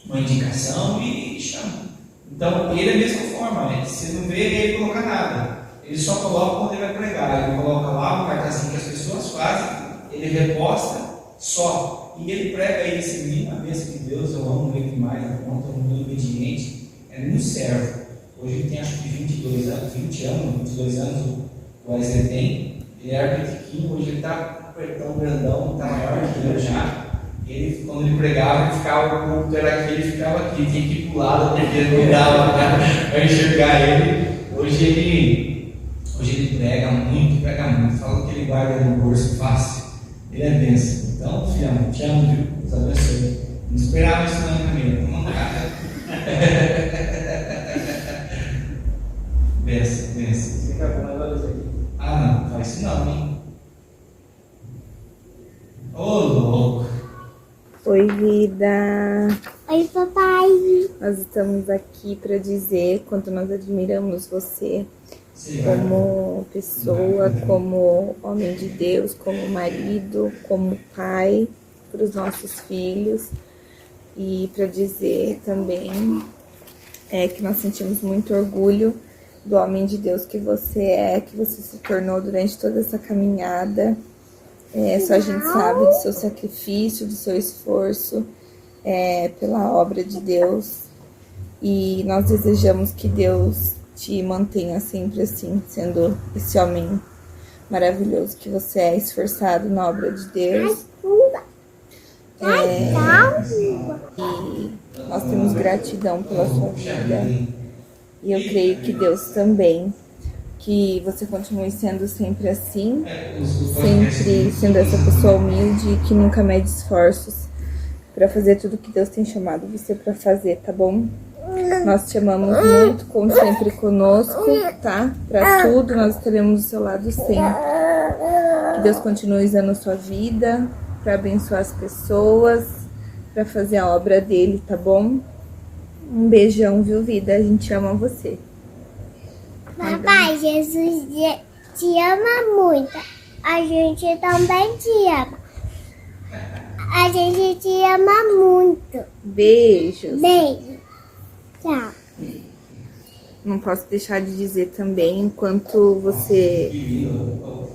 uma indicação e chama. Então, ele é a mesma forma, né? Você não vê ele colocar nada. Ele só coloca quando ele vai pregar. Ele coloca lá um cartazinho que as pessoas fazem, ele reposta só. E ele prega aí esse menino, a bênção de Deus, eu amo ele demais, a conta, um menino obediente, é muito servo. Hoje ele tem acho que 22 anos, o Wesley tem. Ele era pequenininho, hoje ele está tão grandão, está maior que eu já. Ele, quando ele pregava, ele ficava, o culto era aqui, ele ficava aqui, tinha que ir para o lado, porque ele não dava para enxergar ele. Hoje ele prega muito, fala que ele guarda no bolso fácil. Ele é bênção. Então, filhão, te amo, viu? Deus abençoe. Não esperava isso não, Camila. Vamos lá. Benção. Fica com a luz aqui. Ah, não, faz isso não, hein? Ô, louco. Oi, vida! Oi, papai. Nós estamos aqui para dizer quanto nós admiramos você Sim, como pessoa, como homem de Deus, como marido, como pai para os nossos filhos. E para dizer também que nós sentimos muito orgulho do homem de Deus que você se tornou durante toda essa caminhada. Só a gente sabe do seu sacrifício, do seu esforço pela obra de Deus. E nós desejamos que Deus te mantenha sempre assim, sendo esse homem maravilhoso que você é, esforçado na obra de Deus. E nós temos gratidão pela sua vida. E eu creio que Deus também. Que você continue sendo sempre assim, sempre sendo essa pessoa humilde que nunca mede esforços para fazer tudo que Deus tem chamado você para fazer, tá bom? Nós te amamos muito, como sempre conosco, tá? Para tudo, nós estaremos do seu lado sempre. Que Deus continue usando a sua vida para abençoar as pessoas, para fazer a obra dele, tá bom? Um beijão, viu, vida? A gente ama você. Papai, Jesus te ama muito. A gente também te ama. A gente te ama muito. Beijos. Beijo. Tchau. Não posso deixar de dizer também, enquanto você... Não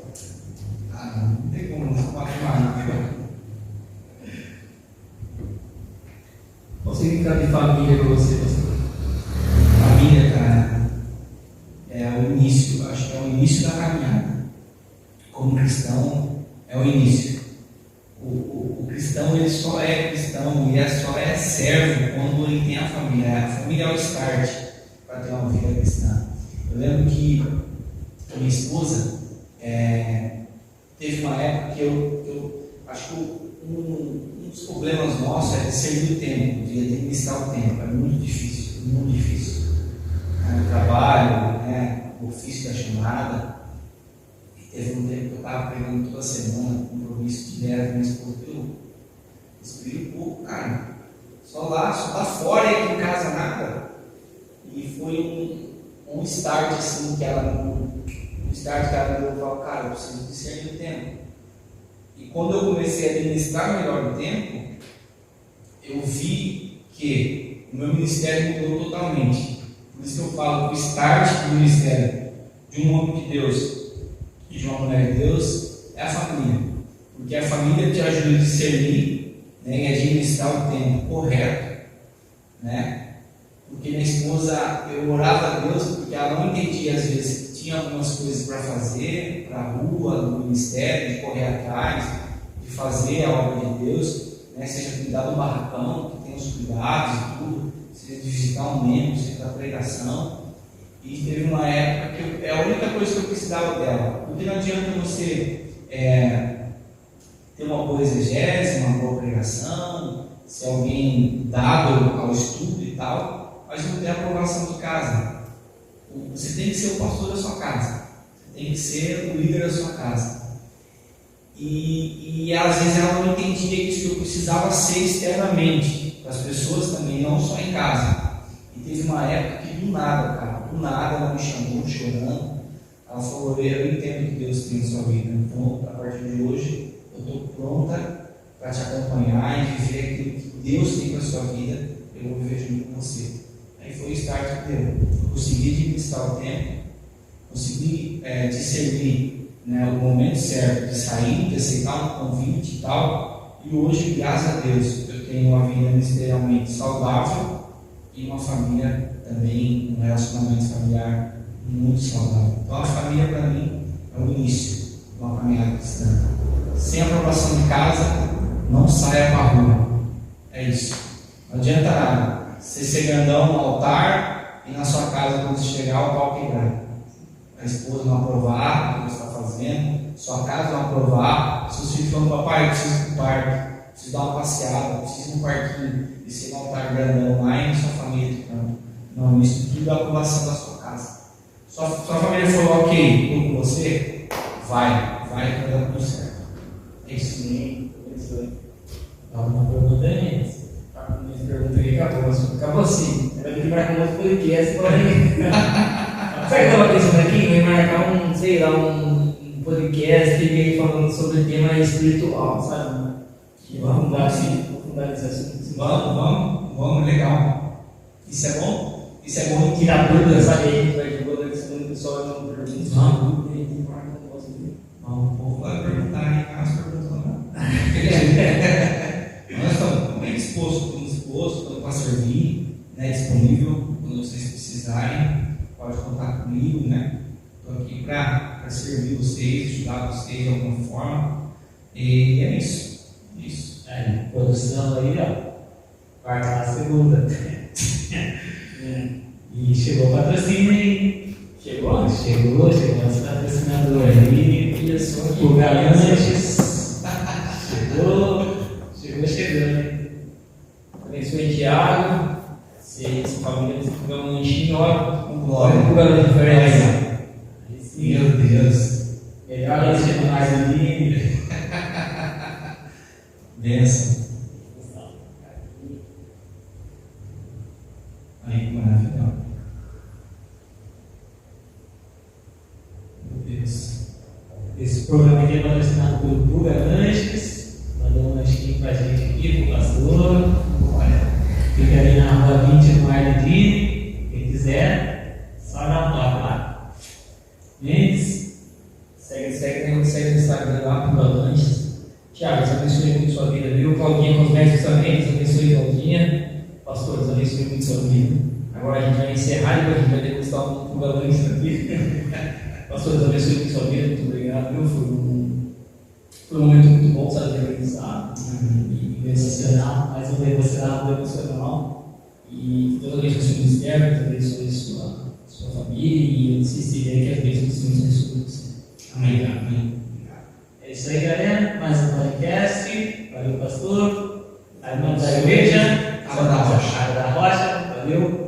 tem como não falar. Qual significado de família para você, pastor? Família, cara, é o início, acho que é o início da caminhada. Como cristão, é o início. O cristão, ele só é cristão e só é servo quando ele tem a família. A família é o start para ter uma vida cristã. Eu lembro que a minha esposa teve uma época que eu acho que um dos problemas nossos é discernir o tempo, de administrar o tempo. É muito difícil, muito difícil. O trabalho, o ofício da chamada. Teve um tempo que eu estava pregando toda semana, compromisso direto com minha esposa. Eu escrevi pouco, cara. Só lá fora e aqui em casa nada. E foi um start assim que ela me falou, cara, eu preciso discernir o tempo. E quando eu comecei a administrar melhor o tempo, eu vi que o meu ministério mudou totalmente. Por isso que eu falo que o start do ministério de um homem de Deus e de uma mulher de Deus é a família. Porque a família te ajuda a discernir, e administrar o tempo correto. Porque minha esposa, eu orava a Deus porque ela não entendia às vezes que tinha algumas coisas para fazer, para a rua, no ministério, de correr atrás, de fazer a obra de Deus, seja cuidar do barracão, que tem os cuidados e tudo, seja de visitar um membro, seja da pregação. E teve uma época que é a única coisa que eu precisava dela. Porque não adianta você ter uma boa exegese, uma boa pregação, ser alguém dado ao estudo e tal, mas não ter a aprovação de casa. Você tem que ser o pastor da sua casa. Você tem que ser o líder da sua casa. E às vezes ela não entendia isso, que eu precisava ser externamente, para as pessoas também, não só em casa. E teve uma época que do nada ela me chamou chorando. Ela falou, eu entendo que Deus tem na sua vida, então a partir de hoje eu estou pronta para te acompanhar e viver aquilo que Deus tem para a sua vida, eu vou viver junto com você. Aí foi o start que deu. Eu consegui administrar o tempo, consegui discernir o momento certo de sair, de aceitar um convite e tal. E hoje, graças a Deus, eu tenho uma vida ministerialmente saudável e uma família também, um relacionamento familiar muito saudável. Então a família para mim é o início de uma caminhada cristã. Sem aprovação de casa, não saia para a rua. É isso. Não adianta nada. Você ser grandão no altar e na sua casa, quando você chegar, o pau quebrar. A esposa não aprovar o que você está fazendo, sua casa não aprovar, seus filhos falam, papai, eu preciso ir para o parque, preciso dar uma passeada, preciso ir no parquinho, e você não altar grandão lá e na sua família ficando. Não, isso tudo é a aprovação da sua casa. Sua família falou, ok, estou com você, vai que vai dar tudo certo. É isso. Sim, isso aí. Uma pergunta é essa. Minha pergunta aqui acabou assim. Era de marcar um outro podcast, porém. Sabe o que eu estava pensando aqui? Vai marcar um podcast que vem falando sobre o tema espiritual, sabe? Vamos aprofundar nesse assunto. Vamos, legal. Isso é bom? Isso é bom tirar dúvida, sabe? A gente vai divulgar isso no pessoal não pergunta. Vamos, a gente marca um negócio aqui. Vamos, o povo vai perguntar aí, as perguntas não. Nós estamos bem dispostos, estamos para servir, disponível quando vocês precisarem. Pode contar comigo, né? Estou aqui para servir vocês, ajudar vocês de alguma forma. E é isso. Isso. Aí, produção aí, ó. Quarta na segunda. E chegou o patrocínio aí. Chegou nosso patrocinador aí. E a sua O Galantes. Chegando. abençoe Tiago. Se essa família tiver um lanchinho, olha, Glória. um garoto diferente. Aí sim. Meu Deus. Melhor lanche do Marcelinho. Benção. Aí, que maravilha. Meu Deus. Esse programa aqui é patrocinado pelo Buga Lanches. Mandou um lanchinho pra gente aqui, pro pastor. Olha. Fica ali na rua 20 no Arledine. Quem quiser, só dá um toque lá. Mendes, Segue no Instagram lá, Buga Lanches. Tiago, Deus abençoe muito sua vida, viu? Claudinha Cosméticos também, Deus abençoe Claudinha. Pastor, Deus abençoe muito sua vida. Agora a gente vai encerrar e depois a gente vai degustar um Buga Lanches aqui. Pastor, Deus abençoe muito sua vida, muito obrigado, viu? Foi um momento muito bom, sabe, de organizar e devocional, mais um devocional. E Deus abençoe o seu ministério, Deus abençoe sua família e eu insistirei que as bênçãos do Senhor sejam sobre você. Amém. Amém. É isso aí, galera. Mais um podcast. Valeu, pastor. A irmã da igreja. Água da Rocha. Água da Rocha. Valeu.